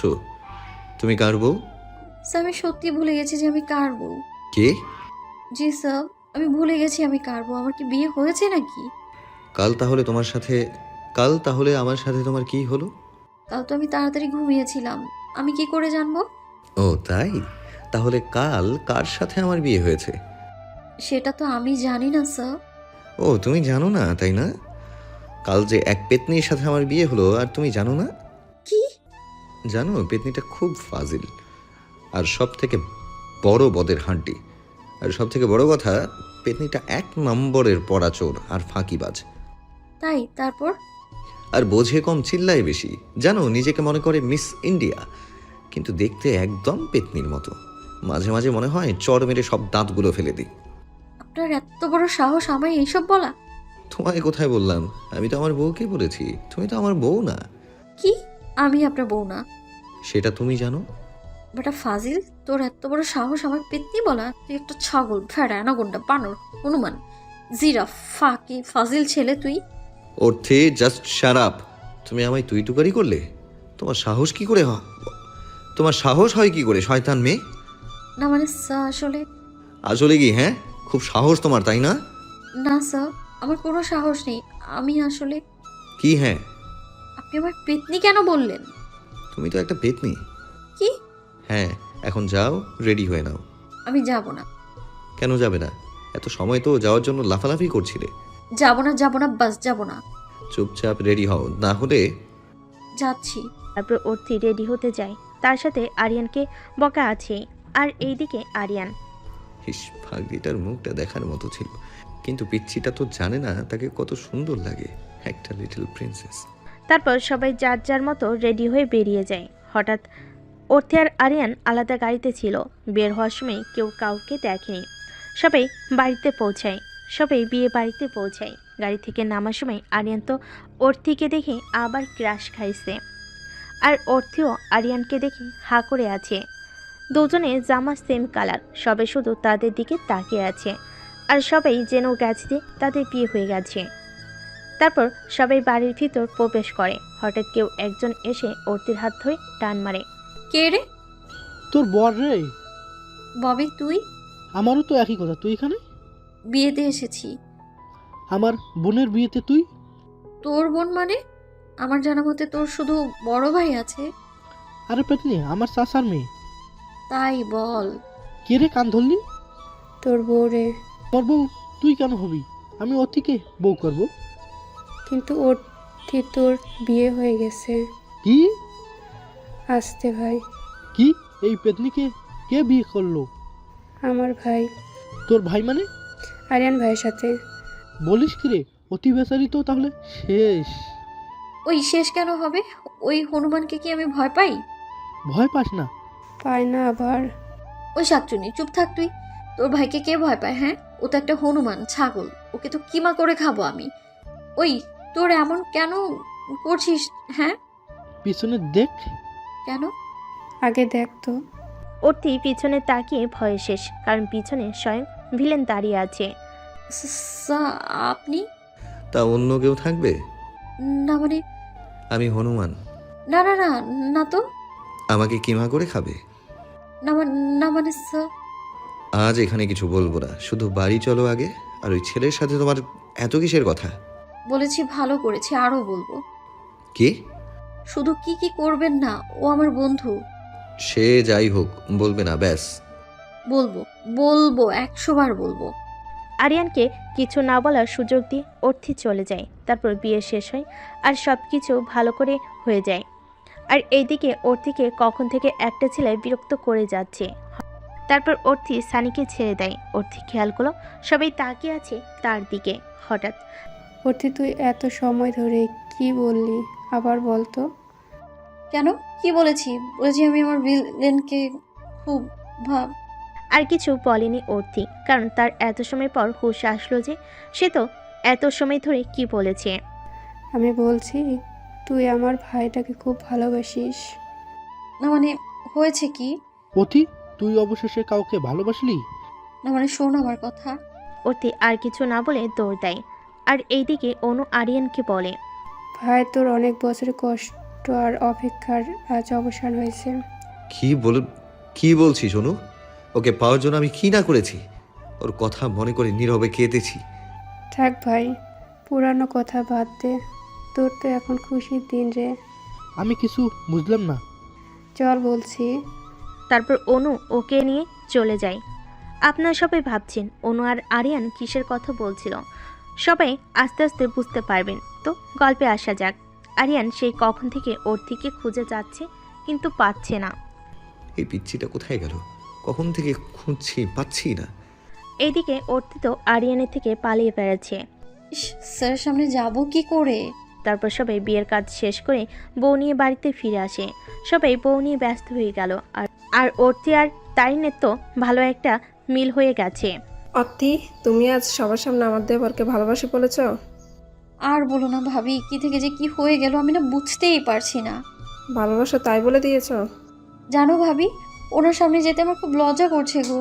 তুমি কার বউ? স্যার, আমি সত্যি ভুলে গেছি যে আমি কার বউ। কে? জি স্যার, আমি ভুলে গেছি আমি কার বউ। আমার কি বিয়ে হয়েছে নাকি? কাল তাহলে আমার সাথে তোমার কি হলো? কাল তো আমি তাড়াতাড়ি ঘুমিয়েছিলাম, আমি কি করে জানবো? ও তাই? তাহলে কাল কার সাথে আমার বিয়ে হয়েছে? সেটা তো আমি জানি না স্যার। ও, তুমি জানো না তাই না? কাল যে এক পেতনির সাথে আমার বিয়ে হলো, আর তুমি জানো না? কি? জানো, পেতনিটা খুব ফাজিল, আর সব থেকে বড় বদের হাঁটি। আর সব থেকে বড় কথা, পেতনিটা 1 নম্বরের পরাচোর আর ফাঁকিবাজ। তাই? তারপর? আর বোঝে কম, চিল্লায় বেশি। জানো, নিজেকে মনে করে মিস ইন্ডিয়া, কিন্তু দেখতে একদম পেতনির মতো। মাঝে মাঝে মনে হয় চড় মেরে সব দাঁতগুলো ফেলে দিই। আপনার এত বড় সাহস আমায় এইসব বলা? তোমায় কোথায় বললাম? আমি তো আমার বউকে বলেছি, তুমি তো আমার বউ না। কি? আমি আপনার বউ না? সেটা তুমি জানো। বেটা ফাজিল, তোর এত বড় সাহস আমার পেতনি বলা? তুই একটা ছাগল, ভেড়া, অ্যানাকোন্ডা, বানর, হনুমান, জিরাফ, ফাঁকি, ফাজিল ছেলে তুই। অর্থে জাস্ট শাট আপ। তুমি আমায় তুই তুকারি করলে? তোমার সাহস কি করে হয়? তোমার সাহস হয় কি করে, শয়তান মেয়ে? না মানে স্যার, আসলে আসলে কি? হ্যাঁ, খুব সাহস তোমার, তাই না? না স্যার, আমার কোনো সাহস নেই। আমি আসলে কি হ্যাঁ? আপনি আমার পেতনি কেন বললেন? তুমি তো একটা পেতনি। কি? হ্যাঁ, এখন যাও, রেডি হয়ে নাও। আমি যাব না। কেন যাবে না? এত সময় তো যাওয়ার জন্য লাফালাফি করছিলে। যাব না, যাব না, বাস যাব না। চুপচাপ রেডি হও, না হলে। যাচ্ছি। তারপর অর্থি রেডি হতে যায়, তার সাথে আরিয়ানকে বকা আছে। আর এইদিকে আরিয়ান। হিস, ফাগলিটার মুখটা দেখার মতো ছিল, কিন্তু পিচ্ছিটা তো জানে না তাকে কত সুন্দর লাগে, একটা লিটল প্রিন্সেস। তারপর সবাই যার যার মতো রেডি হয়ে বেরিয়ে যায়। হঠাৎ অর্থি আর আরিয়ান আলাদা গাড়িতে ছিল। বের হওয়ার সময় কেউ কাউকে দেখেনি। সবাই বাড়িতে পৌঁছায়, সবাই বিয়ে বাড়িতে পৌঁছায়। গাড়ি থেকে নামার সময় আরিয়ান তো অর্থিকে দেখে আবার ক্রাশ খাইছে, আর অর্থিও আরিয়ানকে দেখে হা করে আছে। দুজনে জামা সেম কালার, সবাই শুধু তাদের দিকে তাকিয়ে আছে, আর সবাই যেন গেছে তাদের বিয়ে হয়ে গেছে। তারপর সবাই বাড়ির ভিতর প্রবেশ করে। হঠাৎ কেউ একজন এসে অর্থির হাত ধরে টান মারে। কে রে? তোর বর রে। ববি, তুই? আমারও তো একই কথা, তুই এখানে? বিয়েতে এসেছি। আমার বোনের বিয়েতে তুই? তোর বোন মানে? আমার জানা মতে তোর শুধু বড় ভাই আছে। আরে পেতনি, আমার চাচার মেয়ে। তাই বল। কে রে, কান ধরলি? তোর বউ রে। তোর বউ তুই কেন হবি? আমি অতিকে বউ করব। কিন্তু অর্থি তোর বিয়ে হয়ে গেছে। কি? আসতে ভাই। কি? এই পেতনিকে কে বিয়ে করলো? আমার ভাই। তোর ভাই মানে? আরিয়ান ভাইয়ের সাথে। বলিস কি রে? অতি বেচারি তো তাহলে শেষ। ওই শেষ কেন হবে? ওই হনুমানকে কি আমি ভয় পাই? ভয় পাস না? পায় না আবার। ওই শাকচুনি, চুপ থাক তুই। তোর ভাইকে কে ভয় পায়? হ্যাঁ, ও তো একটা হনুমান, ছাগল। ওকে তো কিমা করে খাবো আমি। ওই, তোর এমন কেন করছিস? হ্যাঁ, পিছনে দেখ। কেন? আগে দেখ তো। অর্থি পিছনে তাকিয়ে ভয়ে শেষ, কারণ পিছনে স্বয়ং ভিলেন দাঁড়িয়ে আছে। আপনি? তা অন্য কেউ থাকবে? না মানে, আমি হনুমান। না না না, না তো। আমাকে কিমা করে খাবে? না মানে স্যার। আজ এখানে কিছু বলবো না, শুধু বাড়ি চলো আগে। আর ওই ছেলের সাথে তোমার এত কিসের কথা? বলেছি ভালো করেছি, আরো বলবো। কি? শুধু কি কি করবেন না, ও আমার বন্ধু। সে যাই হোক, বলবে না ব্যাস। বলবো বলবো, 100 বার বলবো। আরিয়ানকে কিছু না বলার সুযোগ দিয়ে অর্থি চলে যায়। তারপর বিয়ে শেষ হয় আর সব কিছু ভালো করে হয়ে যায়। আর এইদিকে অর্থিকে কখন থেকে একটা ছেলে বিরক্ত করে যাচ্ছে। তারপর অর্থি সানিকে ছেড়ে দেয়। অর্থি খেয়াল করলো সবাই তাকিয়ে আছে তার দিকে। হঠাৎ, অর্থি তুই এত সময় ধরে কি বললি? আবার বলতো। কেন? কি বলেছি? বলেছি আমি আমার ভিলেনকে খুব ভাব। আর কিছু বলেনি অর্থি, কারণ তার এত সময় পর হুঁশ আসলো যে সে তো এত সময় ধরে কি বলেছে। আমি বলছি তুই আমার ভাইটাকে খুব ভালোবাসিস। না মানে, হয়েছে কি? অতি, তুই অবশেষে কাউকে ভালোবাসলি? না মানে, শোন আমার কথা। অর্থি আর কিছু না বলে দৌড় দেয়। আর এইদিকে অনু আরিয়ানকে বলে, ভাই, তোর অনেক বছরের কষ্ট আর অপেক্ষার আজ অবসান হয়েছে। কি বলছিস অনু? ওকে পাওয়ার জন্য আমি কি না করেছি? ওর কথা মনে করে নীরবে কেঁদেছি। থাক ভাই, পুরানো কথা বাদ দে। তোর তো এখন খুশির দিন রে। আমি কিছু বুঝলাম না। চল বলছি। তারপর অনু ওকে নিয়ে চলে যায়। আপনারা সবাই ভাবছেন অনু আর আরিয়ান কিসের কথা বলছিল। সবাই আস্তে আস্তে বুঝতে পারবেন। তো গল্পে আসা যাক। আরিয়ান সেই কখন থেকে অর্থিকে খুঁজে যাচ্ছে, কিন্তু পাচ্ছে না। এই পিচ্চিটা কোথায় গেল? কখন থেকে খুঁজছি, পাচ্ছি না। এইদিকে অর্থি তো আরিয়ানের থেকে পালিয়ে বেড়াচ্ছে। স্যার সামনে যাব কি করে? তারপর সবাই বিয়ের কাজ শেষ করে বউ নিয়ে বাড়িতে ফিরে আসে। সবাই বউ নিয়ে ব্যস্ত হয়ে গেল। আর অর্থি আর তারিনের তো ভালো একটা মিল হয়ে গেছে। অর্থি, তুমি আজ সবার সামনে আমার দেবরকে ভালোবাসি বলেছ? আর বলো না ভাবি, কি থেকে যে কি হয়ে গেল আমি না বুঝতেই পারছি না। ভালোবাসো তাই বলে দিয়েছ? জানো ভাবি, ওনার সামনে যেতে আমার খুব লজ্জা করছে গো।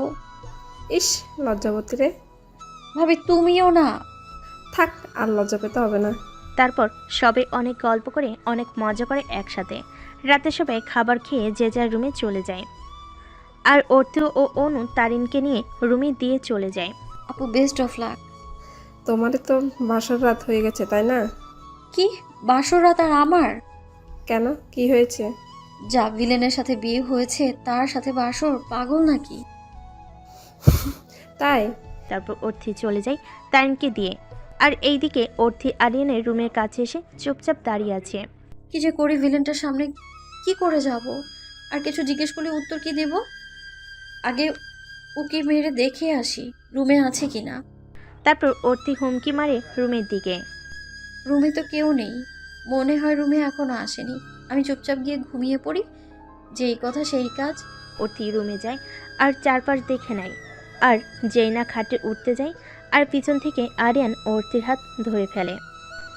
ইস, লজ্জাবতী রে। ভাবি তুমিও না। থাক, আর লজ্জা পেতে হবে না। তারপর সবাই অনেক গল্প করে অনেক মজা করে একসাথে। রাতে সবাই খাবার খেয়ে যে যার রুমে চলে যায়। আর অর্থি ও অনু তারিনকে নিয়ে রুমে দিয়ে চলে যায়। আপু, বেস্ট অফ লাক। তোমারই তো বাসর রাত হয়ে গেছে, তাই না? কি বাসর রাত আর আমার? কেন, কি হয়েছে? যা ভিলেনের সাথে বিয়ে হয়েছে তার সাথে বাসর, পাগল নাকি? তাই? তারপর অর্থি চলে যায় তারিনকে দিয়ে। আর এইদিকে অর্থি আরিয়ানের রুমের কাছে এসে চুপচাপ দাঁড়িয়ে আছে। কি যে করি ভিলেনটার সামনে, কি করে যাব? আর কিছু জিজ্ঞেস করলে উত্তর কি দেব? আগে ওকে মেরে দেখে আসি রুমে আছে কিনা। তারপর অর্থি হুমকি মারে রুমের দিকে। রুমে তো কেউ নেই, মনে হয় রুমে এখনো আসেনি। আমি চুপচাপ গিয়ে ঘুমিয়ে পড়ি, যেই কথা সেই কাজ। অর্থি রুমে যায় আর চারপাশ দেখে নেয়। আর যেই না খাটে উঠতে যায়, আর পিছন থেকে আরিয়ান অর্থির হাত ধরে ফেলে।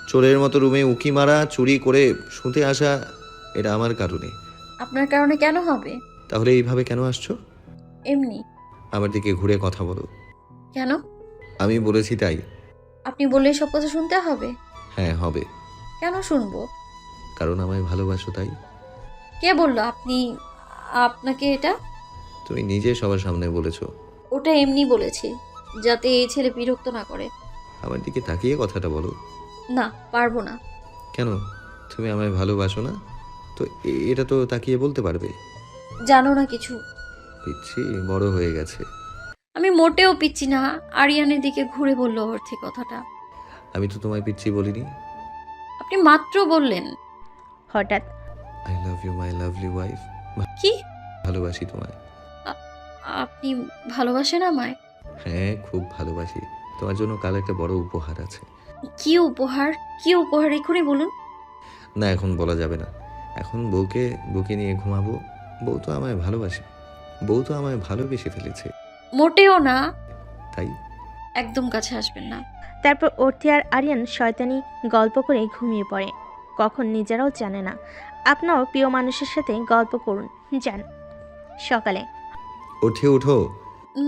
চোরের মতো রুমে উকি মারা, চুরি করে শুতে আসা, এটা আমার কারণে। আপনার কারণে কেন হবে? তাহলে এইভাবে কেন আসছো? এমনি। আমার দিকে ঘুরে কথা বলো। কেন? আমি বলেছি তাই। আপনি বললে সব কথা শুনতে হবে? হ্যাঁ, হবে। কেন শুনবো? কারণ আমায় ভালোবাসো তাই। কে বললো আপনাকে এটা? তুমি নিজে সবার সামনে বলেছো। ওটা এমনি বলেছি, যাতে এই ছেলে বিরক্ত না করে। আমার দিকে তাকিয়ে কথাটা বলো। না, পারবো না। কেন? তুমি আমায় ভালোবাসো না? তো এটা তো তাকিয়ে বলতে পারবে। জানো না কিছু। পিচ্ছি বড় হয়ে গেছে। আমি মোটেও পিচ্ছি না। আরিয়ানের দিকে ঘুরে বলল অর্থি কথাটা। আমি তো তোমায় পিচ্ছি বলিনি। আপনি মাত্র বললেন। হঠাৎ I love you my lovely wife. কি? ভালোবাসি তোমায়। আপনি ভালোবাসেন আমায়? হ্যাঁ, খুব ভালোবাসি। তোমার জন্য কাল একটা বড় উপহার আছে। কি উপহার? কি উপহার এখনই বলুন। না, এখন বলা যাবে না। এখন বউকে বুকে নিয়ে ঘুমাবো। বউ তো আমায় ভালোবাসে। বউ তো আমায় ভালোবেসে ফেলেছে। মোটেও না। তাই একদম কাছে আসবেন না। তারপর অর্থি আর আরিয়ান শয়তানি গল্প করে ঘুমিয়ে পড়ে। কখন নিজেরাও জানে না। আপনারও প্রিয় মানুষের সাথে গল্প করুন, যান। সকালে উঠে উঠো।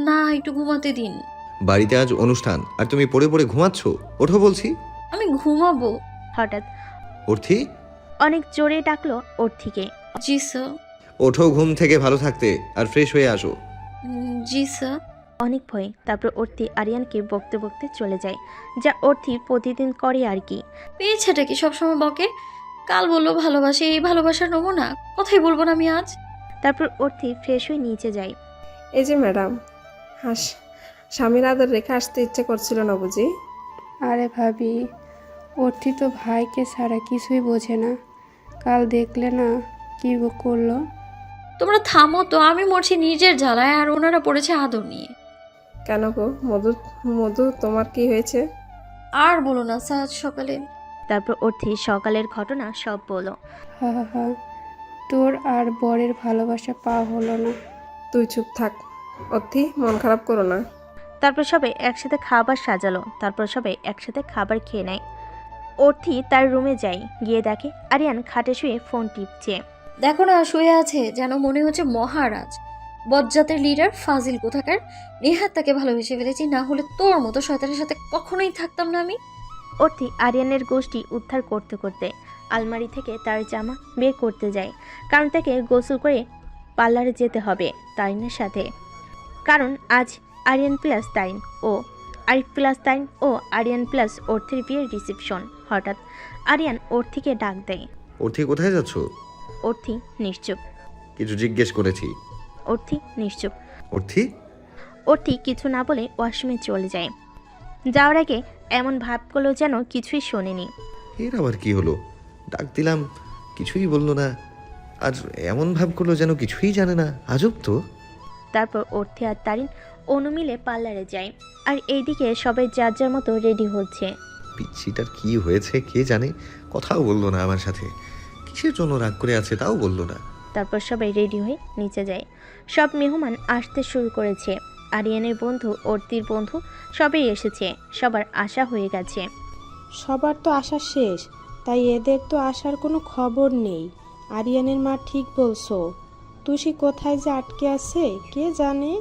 না, একটু ঘুমাতে দিন। বাড়িতে আজ অনুষ্ঠান আর তুমি পড়ে পড়ে ঘুমাচ্ছ। ওঠো বলছি। আমি ঘুমাবো। হঠাৎ অর্থি, অনেক জোরে ডাকলো অর্থিকে। জি স্যার। ওঠো ঘুম থেকে, ভালো থাকতে আর ফ্রেশ হয়ে আসো। জি স্যার। অনেক ভয়ে তারপর অর্থি আরিয়ানকে বকতে বকতে চলে যায়, যা অর্থি প্রতিদিন করে আর কি। পেয়েছেটা কি সবসময় বকে? কাল বললো ভালোবাসে, এই ভালোবাসার নমুনা। কথাই বলবো না আমি আজ। তারপর অর্থি ফ্রেশ হয়ে নিচে যায়। এই যে ম্যাডাম, স্বামীর আদর রেখে আসতে ইচ্ছে করছিল না বুঝি? আরে ভাবি, অর্থি তো ভাইকে ছাড়া কিছুই বোঝে না। কাল দেখলে না কি করলো। তোমরা থামো তো, আমি মরছি নিজের জ্বালায় আর ওনারা পড়েছে আদর নিয়ে। কেন গো মধু, মধু তোমার কি হয়েছে? আর বলো না স্যার, সকালে। তারপর অর্থি সকালের ঘটনা সব বলল। হা হা হা, তোর আর বরের ভালোবাসা পাওয়া হলো না। তুই চুপ থাক অর্থি, মন খারাপ করো না। তারপর সবাই একসাথে খাবার সাজালো। তারপর সবাই একসাথে খাবার খেয়ে নেয়। অর্থি তার রুমে যায়, গিয়ে দেখে আরিয়ান খাটে শুয়ে ফোন টিপছে। দেখো না, শুয়ে আছে যেন মনে হচ্ছে মহারাজ। বজ্জাতের লিডার ফাজিল কোথাকার। নেহাত তাকে ভালোবেসে ফেলেছি, না হলে তোর মতো শয়তানের সাথে কখনোই থাকতাম না আমি। অর্থি আরিয়ানের গোষ্ঠী উদ্ধার করতে করতে আলমারি থেকে তার জামা বের করতে যায়, কারণ তাকে গোসল করে পার্লারে যেতে হবে তারিনের সাথে। কারণ আজ আরিয়ান প্লাস তারিন ও আরিফ প্লাস তারিন ও আরিয়ান প্লাস অর্থির বিয়ের রিসেপশন। হঠাৎ আরিয়ান অর্থিকে ডাক দেয়। অর্থি, কোথায় যাচ্ছ? অর্থি নিশ্চুপ। কিছু জিজ্ঞেস করেছি। অর্থি নিশ্চুপ। অর্থি অর্থি কিছু না বলে ওয়াশরুমে চলে যায়। যাওয়ার আগে এমন ভাব করলো যেন কিছুই শোনেনি। এর আবার কি হলো? ডাক দিলাম, কিছুই বললো না, আর এমন ভাব করলো যেন কিছুই জানে না। আজব তো। তারপর অর্থি আর তারিন অনু মিলে পার্লারে যায়, আর এইদিকে সবাই যার যার মতো রেডি হচ্ছে। পিচ্ছিটার কি হয়েছে কে জানে, কথাও বললো না আমার সাথে। কিসের জন্য রাগ করে আছে তাও বললো না। তারপর সবাই রেডি হয়ে নিচে যায়। সব মেহমান আসতে শুরু করেছে। আরিয়ানের বন্ধু, অর্থির বন্ধু সবাই এসেছে। সবার আশা হয়ে গেছে। সবার তো আশা শেষ, তাই এদের তো আসার কোনো খবর নেই। আরিয়ানের মা ঠিক বলছো, তুষি কোথায় যে আটকে আছে কে জানে।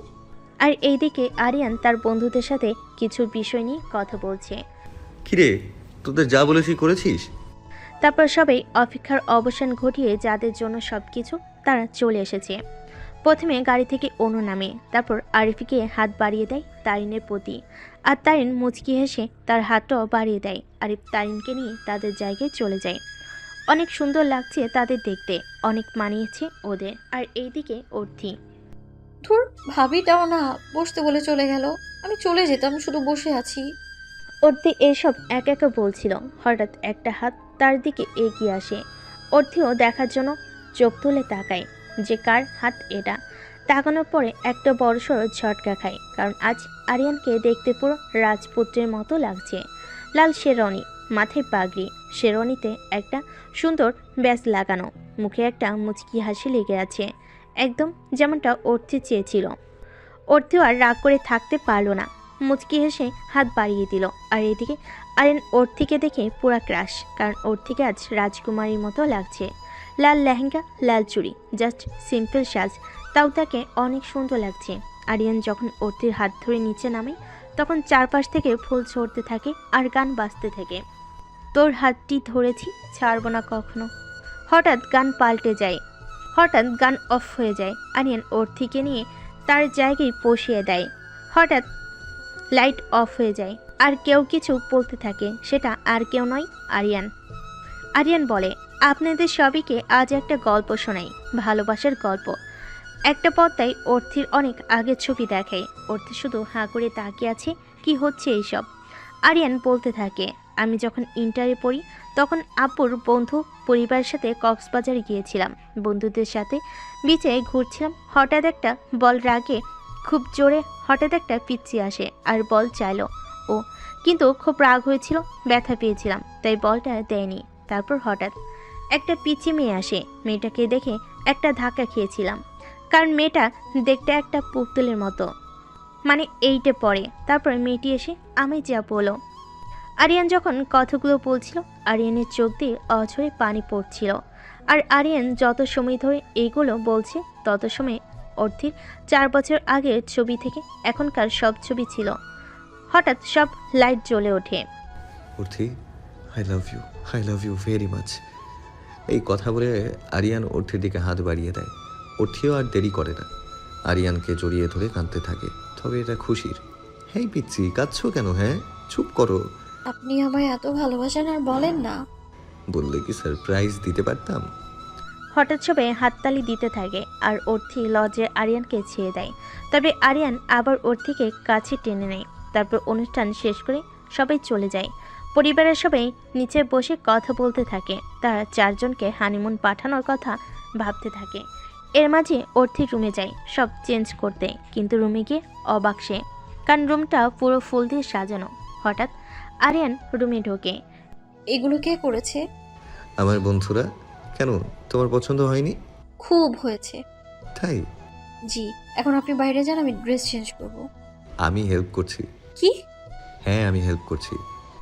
আর এইদিকে আরিয়ান তার বন্ধুদের সাথে কিছু বিষয় নিয়ে কথা বলছে। কিরে, তোদের যা বলেছি করেছিস? তারপর সবাই অপেক্ষার অবসান ঘটিয়ে যাদের জন্য সবকিছু তারা চলে এসেছে। প্রথমে গাড়ি থেকে অনু নামে, তারপর আরিফকে হাত বাড়িয়ে দেয় তারিনের প্রতি, আর তারিন মুচকি হেসে তার হাতটাও বাড়িয়ে দেয়। আরিফ তারিনকে নিয়ে তাদের জায়গায় চলে যায়। অনেক সুন্দর লাগছে তাদের দেখতে, অনেক মানিয়েছে ওদের। আর এইদিকে অর্থি, ধুর, ভাবিটাও না বসতে বলে চলে গেল। আমি চলে যেতাম, শুধু বসে আছি। অর্থি এইসব একা একা বলছিল। হঠাৎ একটা হাত তার দিকে এগিয়ে আসে। অর্থিও দেখার জন্য চোখ তুলে তাকায় যে কার হাত এটা। তাকানোর পরে একটা বড়সড় ঝটকা খায়, কারণ আজ আরিয়ানকে দেখতে পুরো রাজপুত্রের মতো লাগছে। লাল শেরওয়ানি, মাথায় পাগড়ি, শেরওয়ানিতে একটা সুন্দর ব্যাজ লাগানো, মুখে একটা মুচকি হাসি লেগে আছে, একদম যেমনটা অর্থি চেয়েছিল। অর্থিও আর রাগ করে থাকতে পারল না, মুচকি হেসে হাত বাড়িয়ে দিল। আর এদিকে আরিয়ান অর্থিকে দেখে পুরা ক্রাশ, কারণ অর্থিকে আজ রাজকুমারীর মতো লাগছে। লাল লেহেঙ্গা, লাল চুড়ি, জাস্ট সিম্পল সাজ, তাও তাকে অনেক সুন্দর লাগছে। আরিয়ান যখন অর্থির হাত ধরে নিচে নামে, তখন চারপাশ থেকে ফুল ঝরতে থাকে আর গান বাজতে থাকে। তোর হাতটি ধরেছি, ছাড়বো না কখনো। হঠাৎ গান পাল্টে যায়, হঠাৎ গান অফ হয়ে যায়। আরিয়ান অর্থিকে নিয়ে তার জায়গায় বসিয়ে দেয়। হঠাৎ লাইট অফ হয়ে যায়, আর কেউ কিছু বলতে থাকে। সেটা আর কেউ নয়, আরিয়ান। আরিয়ান বলে, আপনাদের সবাইকে আজ একটা গল্প শোনাই, ভালোবাসার গল্প। একটা পর্দায় অর্থির অনেক আগের ছবি দেখায়। অর্থি শুধু হাঁ করে তাকিয়ে আছে, কি হচ্ছে এইসব। আরিয়ান বলতে থাকে, আমি যখন ইন্টারে পড়ি তখন আব্বুর বন্ধু পরিবারের সাথে কক্সবাজারে গিয়েছিলাম। বন্ধুদের সাথে বিচে ঘুরছিলাম, হঠাৎ একটা বল রাগে খুব জোরে হঠাৎ একটা পিচ্চি আসে আর বল চাইলো ও, কিন্তু খুব রাগ হয়েছিল, ব্যথা পেয়েছিলাম, তাই বলটা দেয়নি। তারপর হঠাৎ একটা পিচ্চি মেয়ে আসে, মেয়েটাকে দেখে একটা ধাক্কা খেয়েছিলাম, কারণ মেয়েটা দেখতে একটা পুতুলের মতো, মানে এইটে পড়ে। তারপর মেয়েটি এসে আমি যা বলো। আরিয়ান যখন কথাগুলো বলছিল আরিয়ানের চোখ দিয়ে অঝরে পানি পড়ছিল। আর আরিয়ান যত সময় ধরে এইগুলো বলছে তত সময় অর্থির 4 বছর আগের ছবি থেকে এখনকার সব ছবি ছিল। হঠাৎ সব লাইট জ্বলে ওঠে। Arthi, I love you very much. এই কথা বলে আরিয়ান অর্থির দিকে হাত বাড়িয়ে দেয়। অর্থিও আর দেরি করে না, আরিয়ানকে জড়িয়ে ধরে কাঁদতে থাকে। তবে এটা খুশির। হেই পিচ্ছি, কাঁদছো কেন? হ্যাঁ, চুপ করো। আপনি আমায় এত ভালোবাসেন আর বলেন না। বললে কি সারপ্রাইজ দিতে পারতাম। হঠাৎ সবাই হাততালি দিতে থাকে আর অর্থি লজ্জায় আরিয়ানকে ছেড়ে দেয়। তবে আরিয়ান আবার অর্থিকে কাছে টেনে নেয়। তারপর অনুষ্ঠান শেষ করে সবাই চলে যায়। পরিবারের সবাই নিচে বসে কথা বলতে থাকে। তারা 4 জনকে হানিমুন পাঠানোর কথা ভাবতে থাকে। এর মাঝে অর্থির রুমে যায় সব চেঞ্জ করতে, কিন্তু রুমে গিয়ে অবাক সে, কারণ রুমটা পুরো ফুল দিয়ে সাজানো। হঠাৎ আরিয়ান রুমে ঢোকে। এগুলো কে করেছে? আমার বন্ধুরা। কেন, তোমার পছন্দ হয়নি? খুব হয়েছে। তাই? জি, এখন আপনি বাইরে যান, আমি ড্রেস চেঞ্জ করব। আমি হেল্প করছি। কি? হ্যাঁ, আমি হেল্প করছি।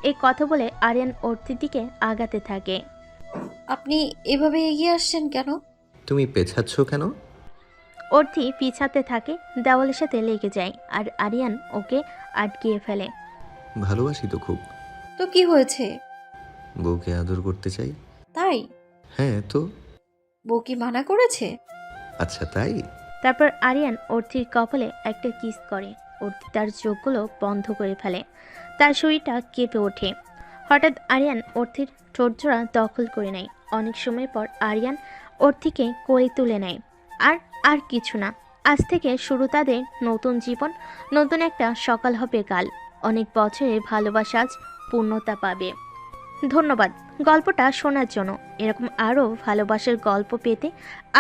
এই কথা বলে আরিয়ান অর্থির দিকে আগাতে থাকে। আপনি এভাবে এগিয়ে আসছেন কেন? তুমি পেছাচ্ছ কেন? অর্থি পিছাতে থাকে, দেওয়ালের সাথে লেগে যায় আর আরিয়ান ওকে আটকিয়ে ফেলে। ভালোবাসি তো খুব। তো কি হয়েছে? বউকে আদর করতে চাই। তাই? হ্যাঁ তো। বউ কি মানা করেছে? আচ্ছা তাই। তারপর আরিয়ান অর্থির কপালে একটা কিস করে। অর্থি তার চোখগুলো বন্ধ করে ফেলে, তার শরীরটা কেঁপে ওঠে। হঠাৎ আরিয়ান অর্থির ঠোঁটজোড়া দখল করে নেয়। অনেক সময় পর আরিয়ান অর্থিকে কোলে তুলে নেয়। আর কিছু না, আজ থেকে শুরু তাদের নতুন জীবন, নতুন একটা সকাল হবে কাল। অনেক বছরের ভালোবাসা আজ পূর্ণতা পাবে। ধন্যবাদ গল্পটা শোনার জন্য। এরকম আরও ভালোবাসার গল্প পেতে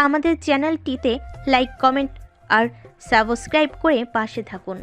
আমাদের চ্যানেলটিতে লাইক, কমেন্ট আর সাবস্ক্রাইব করে পাশে থাকুন।